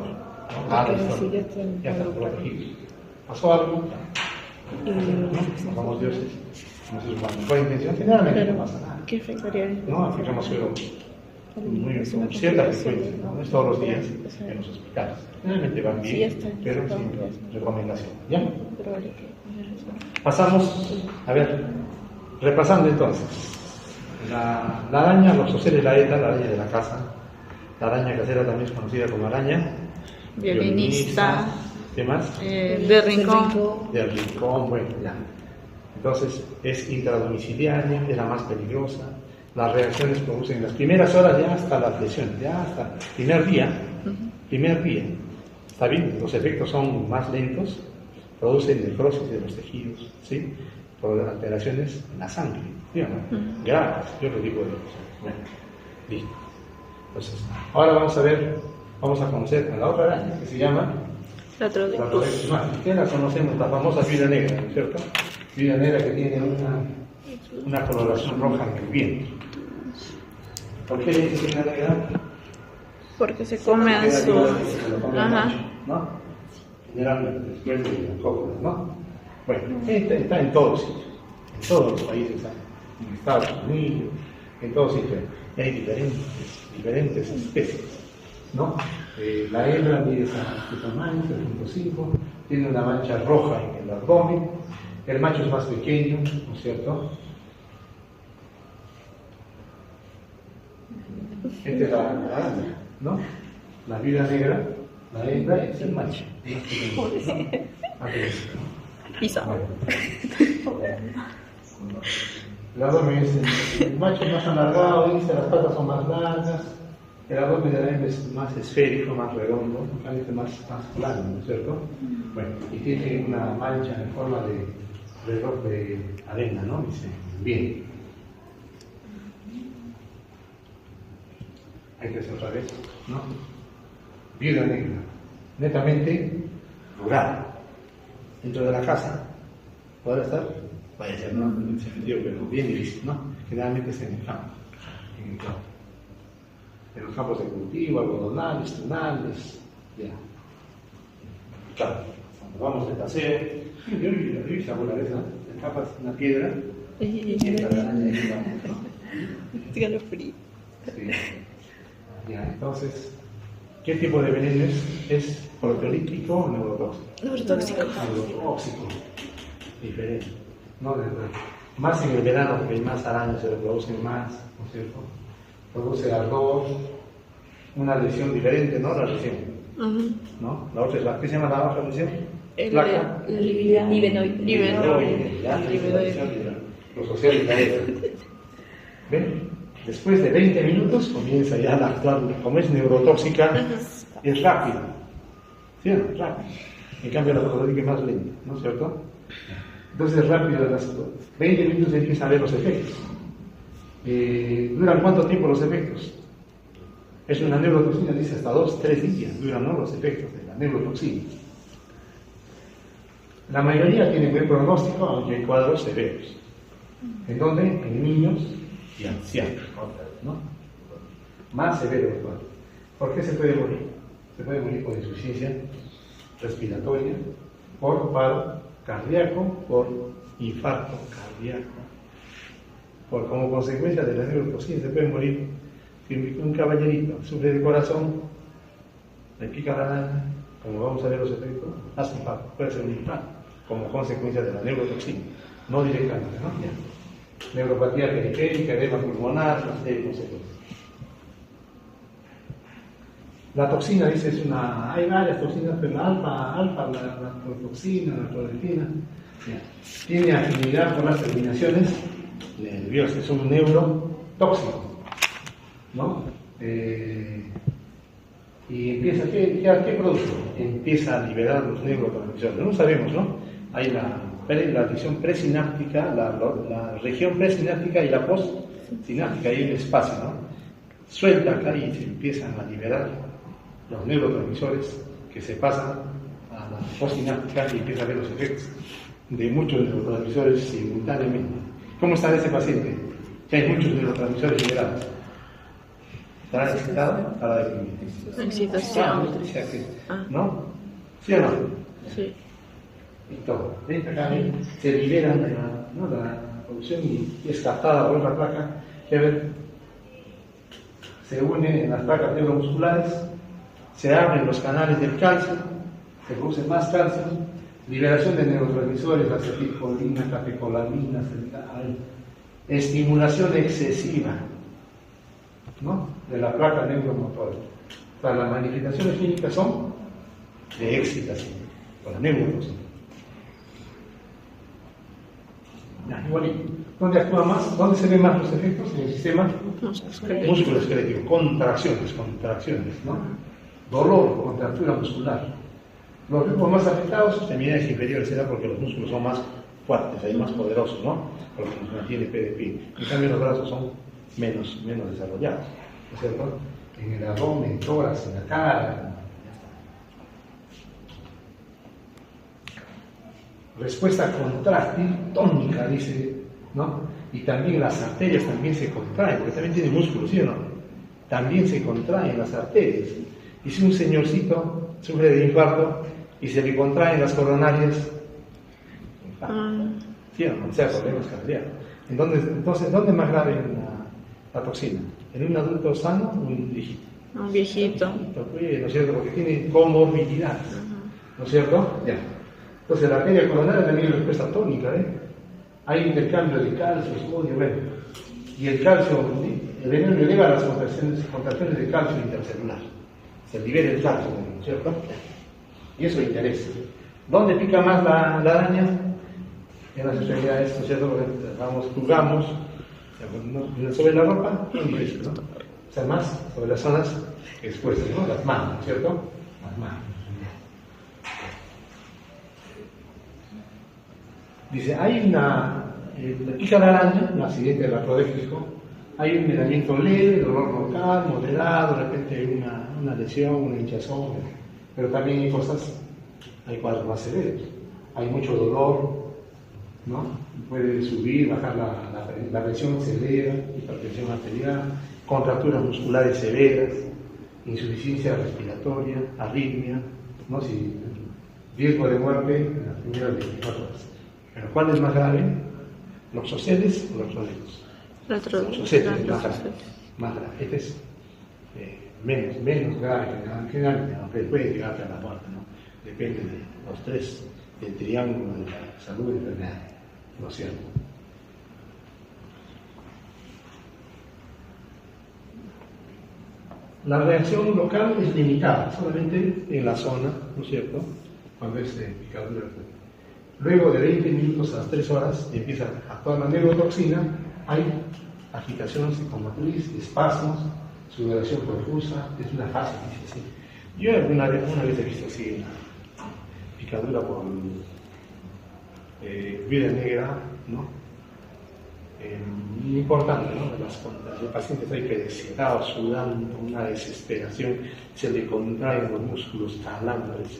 Ya está protegido. ¿Pasó algo? ¿No? Vamos dioses. No sé, con buena intención, generalmente no pasa nada. ¿Qué afectaría? No, aplicamos suelo con cierta frecuencia, no es todos los días en los hospitales. Generalmente van Sí, ya bien, está. pero sin recomendación. ¿Ya? Pero habría que... Pasamos, a ver, repasando entonces. La araña, los oceles la araña de la casa, la araña casera también es conocida como araña. Violinista. ¿Qué más? De rincón. Del rincón, bueno, ya. Entonces, es intradomiciliaria, es la más peligrosa. Las reacciones producen en las primeras horas ya hasta las lesiones, ya hasta el primer día. Está bien, los efectos son más lentos, producen necrosis de los tejidos, ¿sí? Por alteraciones en la sangre, ¿sí o no? Graves, yo lo digo de eso. Bueno, listo. Entonces, ahora vamos a conocer a la otra araña que se llama La Trodectus. la Trodectus mati. ¿Qué la conocemos? La famosa viuda negra, ¿no es cierto? Viuda negra que tiene una coloración roja en el vientre. ¿Por qué dice viuda negra? Porque se come a su... Ajá. ¿No? Generalmente después de la cópula, ¿no? Bueno, está en todos sitios, en todos los países, en Estados Unidos, en todos sitios. Y hay diferentes especies, ¿no? La hembra mide este tamaño, 3.5, tiene una mancha roja en el abdomen, el macho es más pequeño, ¿no es cierto? Esta es la araña, ¿no? La viuda negra, la hembra es el macho. Pisa. El abdomen es el macho es más alargado, dice, las patas son más largas, el abdomen de la hembra es más esférico, más redondo, más plano, ¿no es cierto? Bueno, y tiene una mancha en forma de reloj de arena, ¿no? Dice, bien. Hay que hacer otra vez, ¿no? Viuda negra, netamente rural, dentro de la casa. ¿Podrá estar? Puede ser, ¿no? En ese sentido, pero bien difícil, ¿no? Generalmente es en el campo, en los campos de cultivo, algodonales, tunales, ya. Claro, cuando vamos de paseo, yo vi esa bola esa, te tapas una piedra y está la araña ahí abajo, ¿no? Escalofrío. Sí. Ya, entonces, ¿qué tipo de veneno es? ¿Es proteolítico o neurotóxico? Neurotóxico. Neurotóxico. Diferente. No, más en el verano, porque hay más arañas, se reproducen más, ¿no es cierto? Produce ardor, una lesión diferente, ¿no? La lesión, ¿no? La otra es la, ¿qué se llama la otra lesión? Placa. Libenoide. Los sociales caen. ¿Ven? Después de 20 minutos comienza ya a actuar, como es neurotóxica, es rápido. ¿Sí o no? Rápido. En cambio la patológica es más lenta, ¿no es cierto? Entonces rápido, a las 20 minutos empiezan a ver los efectos. ¿Duran cuánto tiempo los efectos? Es una neurotoxina, dice hasta 2-3 días duran, ¿no? Los efectos de la neurotoxina. La mayoría tienen buen pronóstico, aunque hay cuadros severos. ¿En dónde? En niños y ancianos, ¿no? Más severo el cuadro. ¿Por qué se puede morir? Se puede morir por insuficiencia respiratoria, por paro cardíaco, por infarto cardíaco, por como consecuencia de la neurotoxina se puede morir. Si un caballerito sufre de corazón, le pica la araña, como vamos a ver los efectos, hace infarto, puede ser un infarto, como consecuencia de la neurotoxina, no directamente, ¿no? Ya. Neuropatía periférica, edema pulmonar, una serie de consecuencias. La toxina, dice, hay varias toxinas, pero la toxina, la clorexina, tiene afinidad con las terminaciones nerviosas, es un neurotóxico, ¿no? Y empieza, ¿qué produce? Empieza a liberar los neurotransmisores. No sabemos, ¿no? Hay la región presináptica, la región presináptica y la sináptica, hay un espacio, ¿no? Suelta acá y se empiezan a liberar los neurotransmisores que se pasan a la postsináptica y empieza a ver los efectos de muchos neurotransmisores simultáneamente. ¿Cómo está ese paciente? Que hay muchos neurotransmisores liberados. ¿Estará excitado? ¿Estará deprimido? Excitación. ¿No? ¿Sí o no? Sí. Y todo. Acá se liberan de la producción y es captada por otra placa que se une en las placas neuromusculares, se abren los canales del calcio, se produce más calcio, liberación de neurotransmisores, acetilcolina, catecolamina, estimulación excesiva, ¿no?, de la placa neuromotora. O sea, las manifestaciones clínicas son de excitación, con la neurotoxina. Igualito. ¿Dónde actúa más? ¿Dónde se ven más los efectos? En el sistema músculo esquelético. Contracciones, ¿no? Dolor, contractura muscular. Los grupos más afectados, extremidades inferiores, será porque los músculos son más fuertes, hay más poderosos, ¿no? Porque nos mantiene PDP. En cambio, los brazos son menos desarrollados, ¿no es cierto? En el abdomen, tórax, en la cara. Respuesta contráctil, tónica, dice, ¿no? Y también las arterias también se contraen, porque también tiene músculos, ¿sí o no? También se contraen las arterias. Y si un señorcito sufre de infarto y se le contraen las coronarias, ¿sí o no? O sea, problemas cardíacos. Entonces, ¿dónde es más grave la toxina? ¿En un adulto sano o en un viejito? Un viejito. ¿No es cierto? Porque tiene comorbilidades, ¿no es cierto? Ya. Entonces, la arteria coronaria también es respuesta tónica, Hay intercambio de calcio, sodio, y el calcio, el veneno eleva las contracciones de calcio intercelular. Se libera el calcio, ¿no es cierto? Y eso interesa. ¿Dónde pica más la araña? En las extremidades, ¿no es cierto? Porque jugamos sobre la ropa, ¿no? O sea, más sobre las zonas expuestas, ¿no? Las manos, ¿no es cierto? Las manos. Dice, hay pica la araña, un accidente radioactivo, hay un envenenamiento leve, dolor local, moderado, de repente una lesión, una hinchazón, pero también hay cuadros más severos. Hay mucho dolor, ¿no? Puede subir, bajar la presión, se eleva, hipertensión arterial, contracturas musculares severas, insuficiencia respiratoria, arritmia, ¿no? Riesgo de muerte en las primeras 24 horas. Pero ¿cuál es más grave? ¿Los oceles o los rodillos? Los oceles más grave. Este es menos grave que el aunque puede llegar a la muerte, ¿no? Depende de los tres, del triángulo de la salud y enfermedad, ¿no es cierto? La reacción local es limitada, solamente en la zona, ¿no es cierto? Cuando es picadura. Luego de 20 minutos a las 3 horas empieza a actuar la neurotoxina, hay agitación psicomotriz, espasmos, sudoración profusa, es una fase difícil. Yo una vez he visto así una picadura por viuda negra, ¿no? Importante, ¿no? Los pacientes ahí excitados, sudando, una desesperación, se le contraen los músculos, calambres,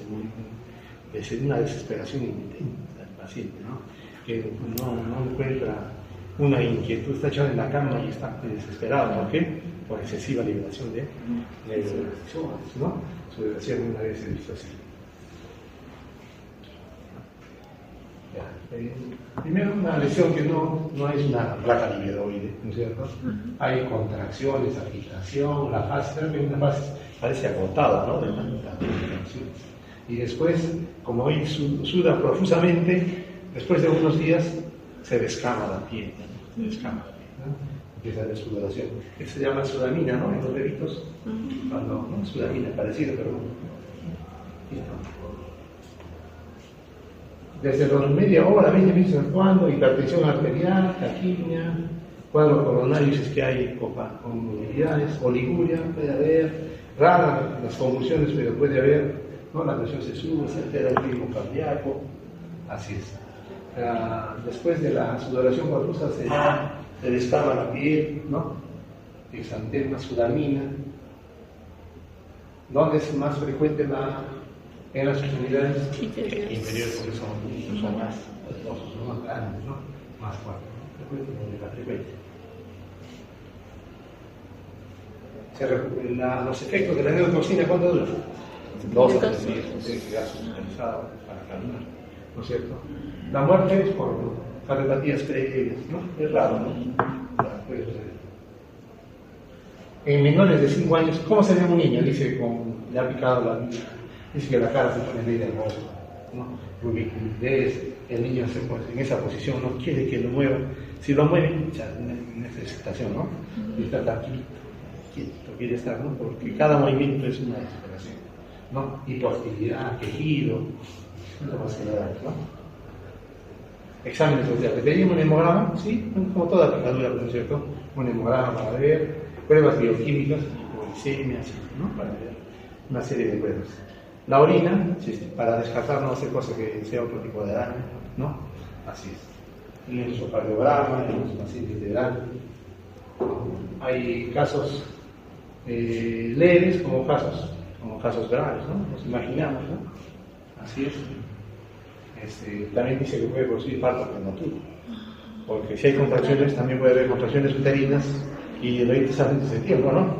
es una desesperación intensa al paciente, ¿no? Que no encuentra una inquietud, está echado en la cama y está desesperado. ¿Por qué? Por excesiva liberación de neurotransmisores, ¿no? Sudoración una vez he visto así. Primero, una lesión que no es una placa libedoide, ¿no es cierto? Hay contracciones, agitación, la fase, una fase parece agotada, ¿no? De tantas contracciones. Y después, como hoy suda profusamente, después de unos días se descama la piel, ¿no? Se descama la piel, ¿no? Empieza la sudoración. Eso se llama sudamina, ¿no? En los bebitos, cuando, ¿no? Sudamina, parecido, pero no. Desde los media hora, 20 minutos actuando, hipertensión arterial, taquipnia, cuadro coronario, si es que hay comorbilidades, oliguria, puede haber, raras las convulsiones, pero puede haber, ¿no? La presión se sube, se altera el ritmo cardíaco, así es. Después de la sudoración profusa se se descama la piel, ¿no? Exantema, sudamina. ¿Dónde es más frecuente en las extremidades? Inferiores, porque son más, son más grandes, ¿no? Más fuertes, ¿no? Los efectos de la neurotoxina, ¿cuánto duran? 2 a 3 días, gases hospitalizados para calmar, ¿no es cierto? La muerte es por cardiopatías previas, ¿no? Es raro, ¿no? En menores de 5 años, ¿cómo se ve un niño? Dice, le ha picado la vida, dice que la cara se pone media roja, ¿no? El niño se pone en esa posición, no quiere que lo mueva. Si lo mueve, ya necesitación, ¿no? Y está tranquilo, quieto, quiere estar, ¿no? Porque cada movimiento es una desesperación, ¿no? Hipoactividad, quejido, no más que nada, ¿no? Exámenes sociales. ¿Pedimos un hemograma? Sí, como toda picadura, ¿no es cierto? Un hemograma para ver, pruebas bioquímicas, hipoglicemia, ¿no? Para ver una serie de pruebas. La orina, sí, para descartar no hacer cosa que sea otro tipo de daño, ¿no? Así es. El electrocardiograma, los pacientes de edad. Hay casos leves como casos graves, ¿no? Nos imaginamos, ¿no? Así es. También dice que puede producir parto prematuro, porque si hay contracciones, también puede haber contracciones uterinas y el bebé sale antes de tiempo, ¿no?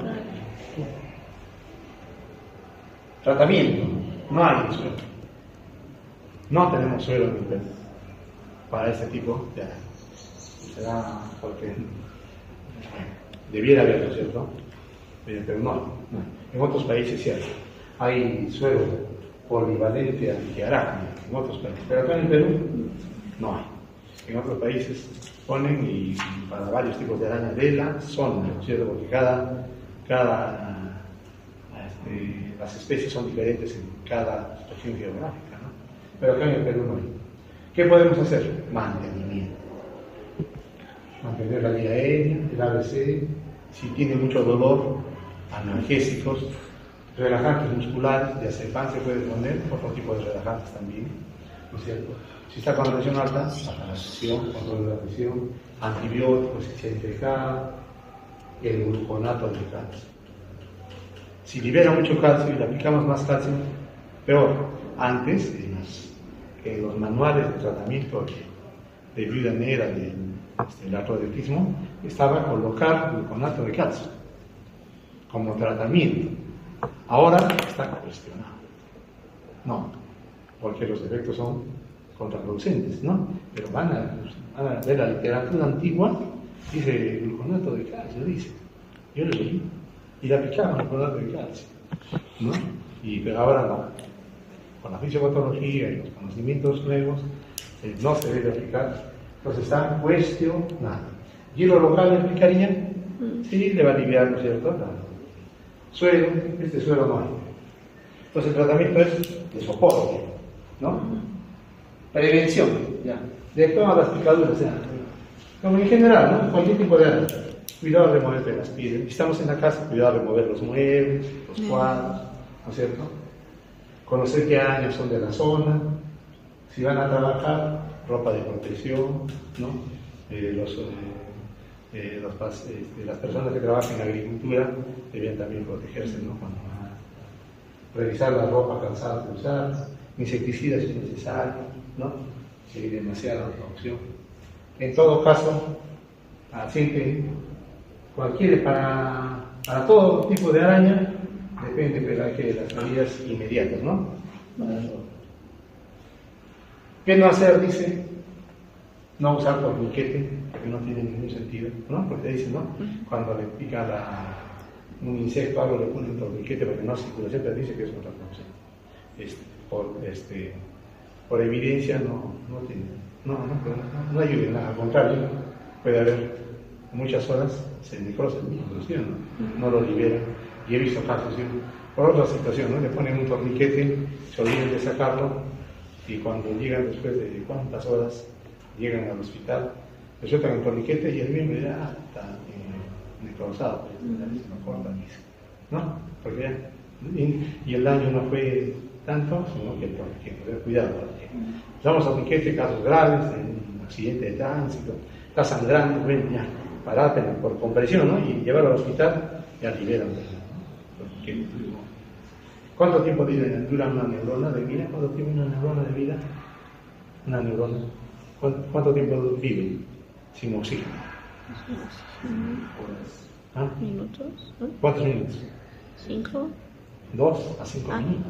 Tratamiento, no hay suelo. No tenemos suelo en el Perú para este tipo de arañas. Será porque debiera haberlo, ¿cierto? Pero no. En otros países sí hay suelo polivalente antiarácnido, en otros países, pero acá en el Perú no hay. En otros países ponen y para varios tipos de arañas de la zona, ¿cierto? Porque las especies son diferentes en cada región geográfica, ¿no? Pero acá en el Perú no hay. ¿Qué podemos hacer? Mantenimiento. Mantener la vía aérea, el ABC, si tiene mucho dolor, analgésicos, relajantes musculares, de diazepam se puede poner, otro tipo de relajantes también, ¿no es cierto? Si está con la presión alta, baja la presión, control de la presión, antibióticos, si se ha infectado, el gluconato de calcio. Si libera mucho calcio y le aplicamos más calcio, peor. Antes, en los manuales de tratamiento de viuda negra del artrodetismo, estaba colocar gluconato de calcio como tratamiento. Ahora está cuestionado. No, porque los efectos son contraproducentes, ¿no? Pero van a ver la literatura antigua, dice gluconato de calcio, dice. Yo lo leí. Y le aplicaban gluconato de calcio, ¿no? Pero ahora no. Con la fisiopatología y los conocimientos nuevos, no se debe aplicar. Entonces está cuestionado. ¿Hielo local le aplicaría? Sí, le va a aliviar, ¿no es cierto? Suero, suero no hay. Entonces el tratamiento es de soporte, ¿no? Prevención, ya. De todas las picaduras, ya. Como en general, ¿no? Cualquier tipo de daño. Cuidado de remover las piedras. Si estamos en la casa, cuidado de remover los muebles, los cuadros, ¿no es cierto? Conocer qué años son de la zona. Si van a trabajar, ropa de protección, ¿no? Las personas que trabajan en agricultura deben también protegerse, ¿no? Cuando van a revisar la ropa cansada de usar, insecticidas si es necesario, ¿no? Si hay demasiada opción. En todo caso, siempre para todo tipo de araña depende de las medidas inmediatas, ¿no? ¿Qué no hacer? Dice, no usar torniquete, porque no tiene ningún sentido, ¿no? Porque dicen, ¿no? Cuando le pica un insecto, algo le ponen torniquete para que no circulación, pero dice que es contraproducente. Por evidencia no ayuda en nada, al contrario, puede haber muchas horas se necrosa el mismo, no lo libera. Y he visto casos, ¿sí? Por otra situación, ¿no? Le ponen un torniquete, se olvidan de sacarlo, y cuando llegan después de cuántas horas, llegan al hospital, le sueltan el torniquete y el miembro ya está necrosado, no corta, ¿no? Porque y el daño no fue tanto, sino que el torniquete, cuidado, porque usamos torniquete, casos graves, en accidente de tránsito, está sangrando, bueno, ya. para por compresión, ¿no? Y llevarlo al hospital y al liberan. Porque, ¿cuánto tiempo dura una neurona de vida? ¿Cuánto tiene una neurona de vida? Una neurona. ¿Cuánto tiempo vive sin oxígeno? ¿Ah? Minutos, ¿no? ¿Cuántos minutos? 5. 2 a 5 minutos.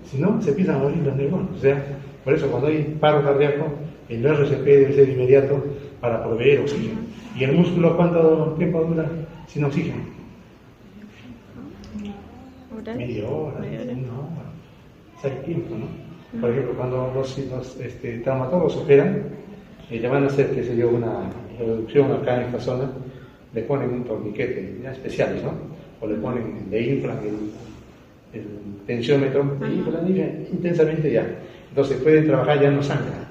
Si no, se empiezan a morir los neuronas. O sea, por eso cuando hay paro cardíaco, el RCP debe ser inmediato para proveer oxígeno. ¿Y el músculo cuánto tiempo dura sin oxígeno? Media hora, una hora. O sea, el tiempo, ¿no? Por ejemplo, cuando los traumatólogos operan, le van a hacer, qué sé yo, una reducción acá en esta zona, le ponen un torniquete ya especiales, ¿no? O le ponen, le inflan el tensiómetro, le inflan intensamente ya. Entonces pueden trabajar, ya no sangra,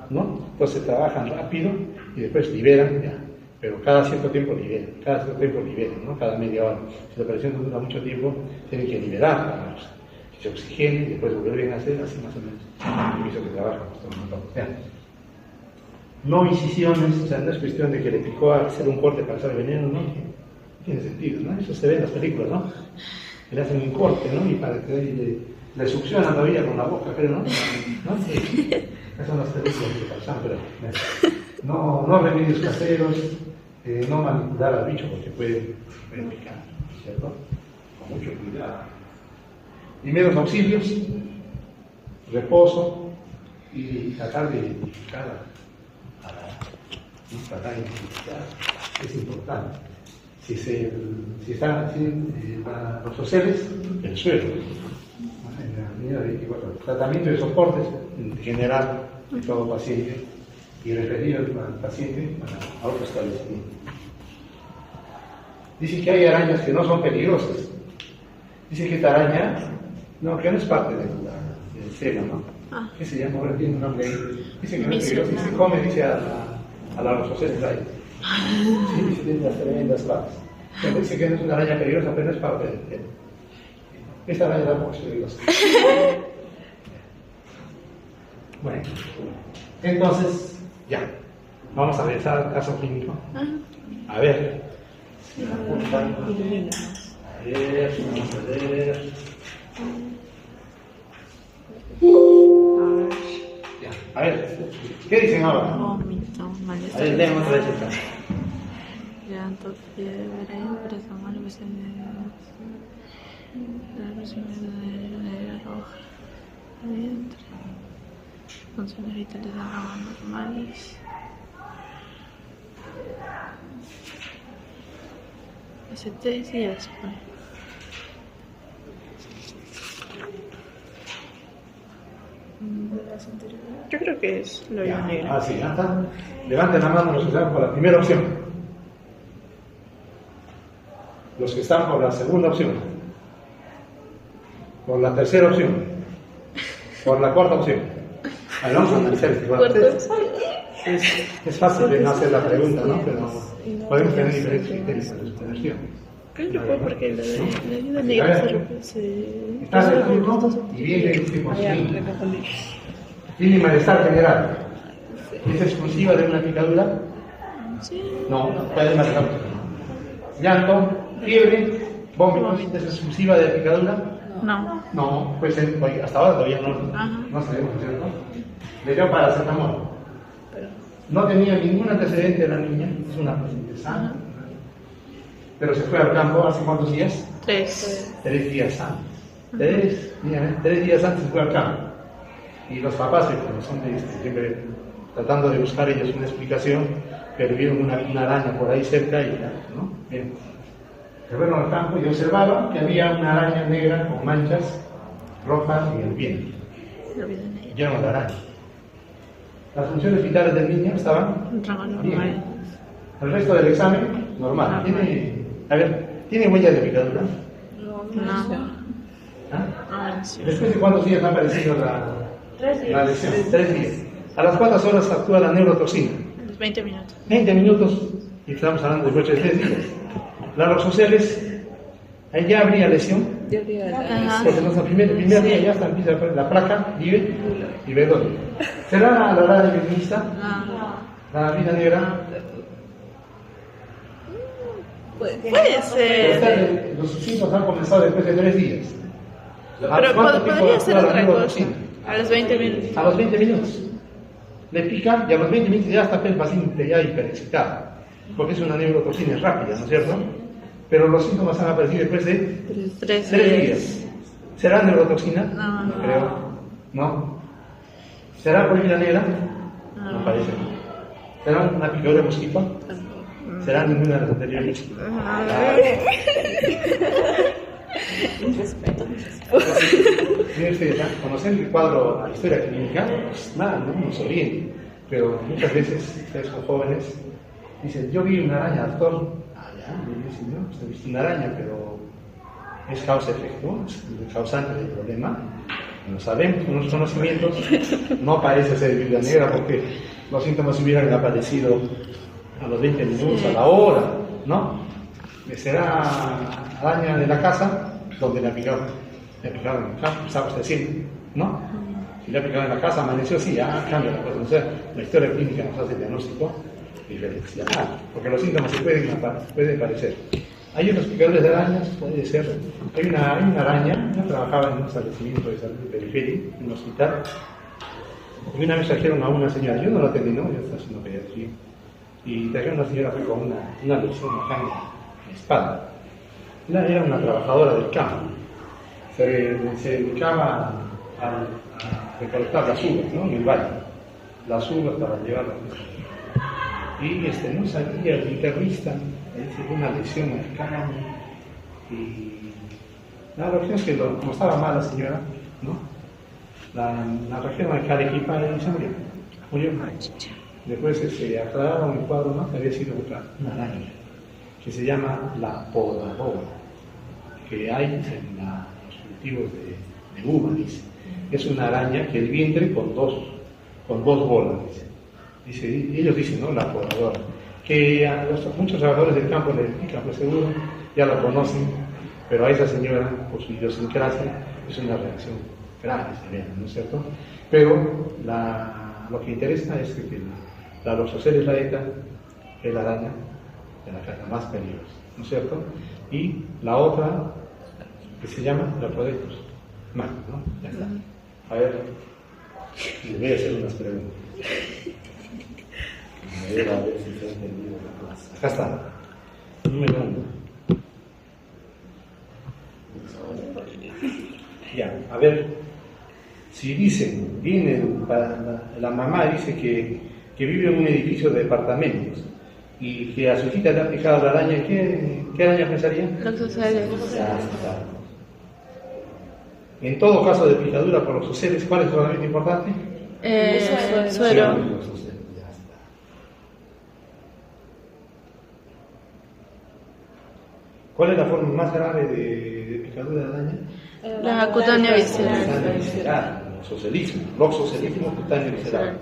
¿no? Entonces trabajan rápido y después liberan ya. Pero cada cierto tiempo liberan, ¿no? Cada media hora. Si la operación no dura mucho tiempo, tienen que liberar para que se oxigenen y después lo vuelven a hacer, así más o menos. El servicio que trabajan los traumatólogos. No incisiones, o sea, no es cuestión de que le picó a hacer un corte para hacer veneno, no tiene sentido, ¿no? Eso se ve en las películas, ¿no? Le hacen un corte, ¿no? Y para que le succionan todavía con la boca, creo, ¿no? Sí. Esas son las películas que pasan, pero no remedios caseros, no manipular al bicho porque puede picar, ¿cierto? Con mucho cuidado. Primeros auxilios, reposo y tratar de identificar es importante. Si están los sociales, el suelo. En la medida de 24 horas. Tratamiento de soportes en general de todo paciente y referir al paciente a otro establecimiento. Dice que hay arañas que no son peligrosas. Dice que esta araña, que no es parte del seno, ¿no? ¿Qué se llama? Ahora tiene un nombre ahí. Dice que no es peligrosa. Y se come, dice a la rosocés ahí. Sí, dice que tiene unas tremendas patas. Pero dice que no es una araña peligrosa, pero no es parte del seno. Esta araña tampoco es peligrosa. Bueno, entonces, ya. Vamos a revisar el caso clínico. A ver. Vamos a ver. Ya. A ver, ¿qué dicen ahora? Vómito, malestar. A ver, leemos otra vez el caso. Llanto, fiebre, presión, la presión de roja, vientre, funciones vitales de agua normales. Hace 3 días, pues. Yo creo que es lo Ya, negro. sí, ya está. Levanten la mano los que están por la primera opción. Los que están por la segunda opción. Por la tercera opción. Por la cuarta opción. Ahí vamos a analizar este cuarto. Es fácil de no hacer la pregunta, ¿no? Pero podemos tener diferentes criterios de resolución. Creo que fue porque la ayuda negra se Estás en el turno y viene el tipo de tiene malestar general. ¿Es exclusiva de una picadura? Sí. No, puede malestar. Llanto, fiebre, vómitos, ¿es exclusiva de picadura? No. No, pues hasta ahora todavía no sabemos, ¿cierto? Le dio paracetamol. No tenía ningún antecedente de la niña, es una paciente sana. Pero se fue al campo ¿hace cuántos días? 3. 3 días antes. 3 días antes se fue al campo. Y los papás, como son siempre tratando de buscar ellos una explicación, pero vieron una araña por ahí cerca y ya, ¿no? Bien. Se fueron al campo y observaron que había una araña negra con manchas rojas en el vientre. Lleno de araña. Las funciones vitales del niño estaban bien. El resto del examen, normal. ¿Tiene huellas de picadura? No. ¿Ah? ¿Después de cuántos días ha aparecido la lesión? 3 días. ¿A las cuántas horas actúa la neurotoxina? 20 minutos. 20 minutos, y estamos hablando de coche de 3 días. Las rosocelles, ahí ya habría lesión. Porque el primer día ya empieza la placa, vive y ve dónde. ¿Será a la hora del violinista? La vida negra, Puede ser. los síntomas han comenzado después de 3 días. Pero podría ser otra cosa. A los 20 minutos. A los 20 minutos. Le pica y a los 20 minutos ya está el paciente ya hiperexcitado. Porque es una neurotoxina rápida, ¿no es cierto? Pero los síntomas han aparecido después de 3 días. ¿Será neurotoxina? No. Creo. ¿No? ¿Será polilla negra? No parece. ¿Será una picadura de mosquito? ¿Será ninguna de las anteriores? Miren ustedes, conocer el cuadro, la historia clínica, pues nada, no nos oriente. Pero muchas veces ustedes son jóvenes, dicen, yo vi una araña, doctor. Ya, me dicen, no, usted ha visto una araña, pero es causa-efecto, es el causante del problema. No sabemos, con los conocimientos, no parece ser viuda negra porque los síntomas hubieran aparecido a los 20 minutos, a la hora, ¿no? Será araña de la casa donde le aplicaron en el campo, estaba usted haciendo, ¿no? Si le aplicaron en la casa, amaneció, sí, ya cambia la cosa. O sea, la historia clínica nos hace el diagnóstico diferencial, porque los síntomas se pueden parecer. Hay unos picadores de arañas, puede ser. Hay una araña, yo trabajaba en un establecimiento de salud de periferia, en un hospital, y una vez trajeron a una señora, yo no la atendí, no, yo estaba haciendo pediatría, y trajeron a una señora con una lesión acá en la espalda. Era una trabajadora del campo, se dedicaba a recolectar las uvas, ¿no? En el valle, las uvas para llevarlas. Y no sabía, el internista, dice una lesión acá, y la cuestión es que como estaba mal la señora, ¿no? La trajeron a Arequipa y se murió. Después se aclararon el cuadro, ¿no? Que había sido una araña, que se llama la podadora, que hay en los cultivos de uva, dice. Es una araña que el vientre con dos bolas, dice. Ellos dicen, ¿no? La podadora. Que a muchos trabajadores del campo les pica, pues seguro, ya lo conocen, pero a esa señora, por su idiosincrasia, es una reacción grave, severa, ¿no es cierto? Pero lo que interesa es que la Loxosceles laeta es la araña de la casa más peligrosa, ¿no es cierto? Y la otra, que se llama la Prodetus, ¿no? Ya está. A ver, les voy a hacer unas preguntas. A ver si se ha entendido la clase. Acá está. Número 1. Ya, a ver, si dicen, la mamá dice que vive en un edificio de departamentos y que a su hijita le ha picado la araña, ¿qué araña pensaría? Loxosceles. Ya está. En todo caso de picadura por Loxosceles, ¿cuál es el tratamiento importante? Suero. ¿Cuál es la forma más grave de picadura de araña? La cutánea visceral. Cutánea visceral, loxocelismo cutáneo visceral.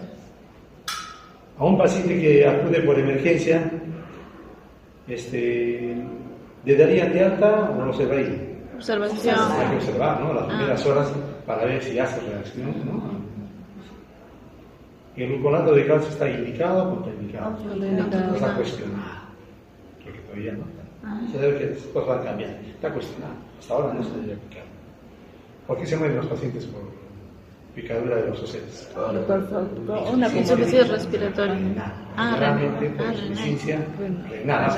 A un paciente que acude por emergencia, ¿le darían de alta o no se va a ir? Observación. Hay que observar, ¿no? Las primeras horas para ver si hace reacción, ¿no? ¿El gluconato de calcio está indicado o contraindicado? No está cuestionado, porque todavía no. Se debe que las cosas van a cambiar. Está cuestionado. Hasta ahora no se debe aplicar. ¿Por qué se mueren los pacientes por picadura de Loxosceles? Una insuficiencia respiratoria. Realmente por insuficiencia renal, renal,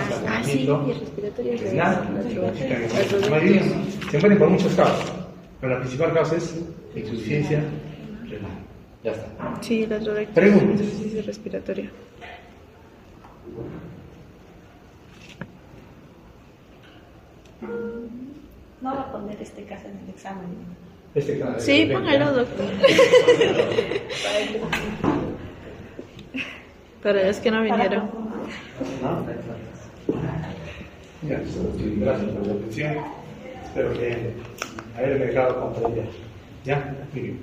la mayoría se mueren por muchas causas, pero la principal causa es insuficiencia renal. Ya está. Sí, la correcta. Preguntas. Insuficiencia respiratoria. No va a poner este caso en el examen. Sí, póngalo, doctor. Pero es que no vinieron. Gracias por la atención. Espero que haber dejado comprender. ¿Ya? Muy bien.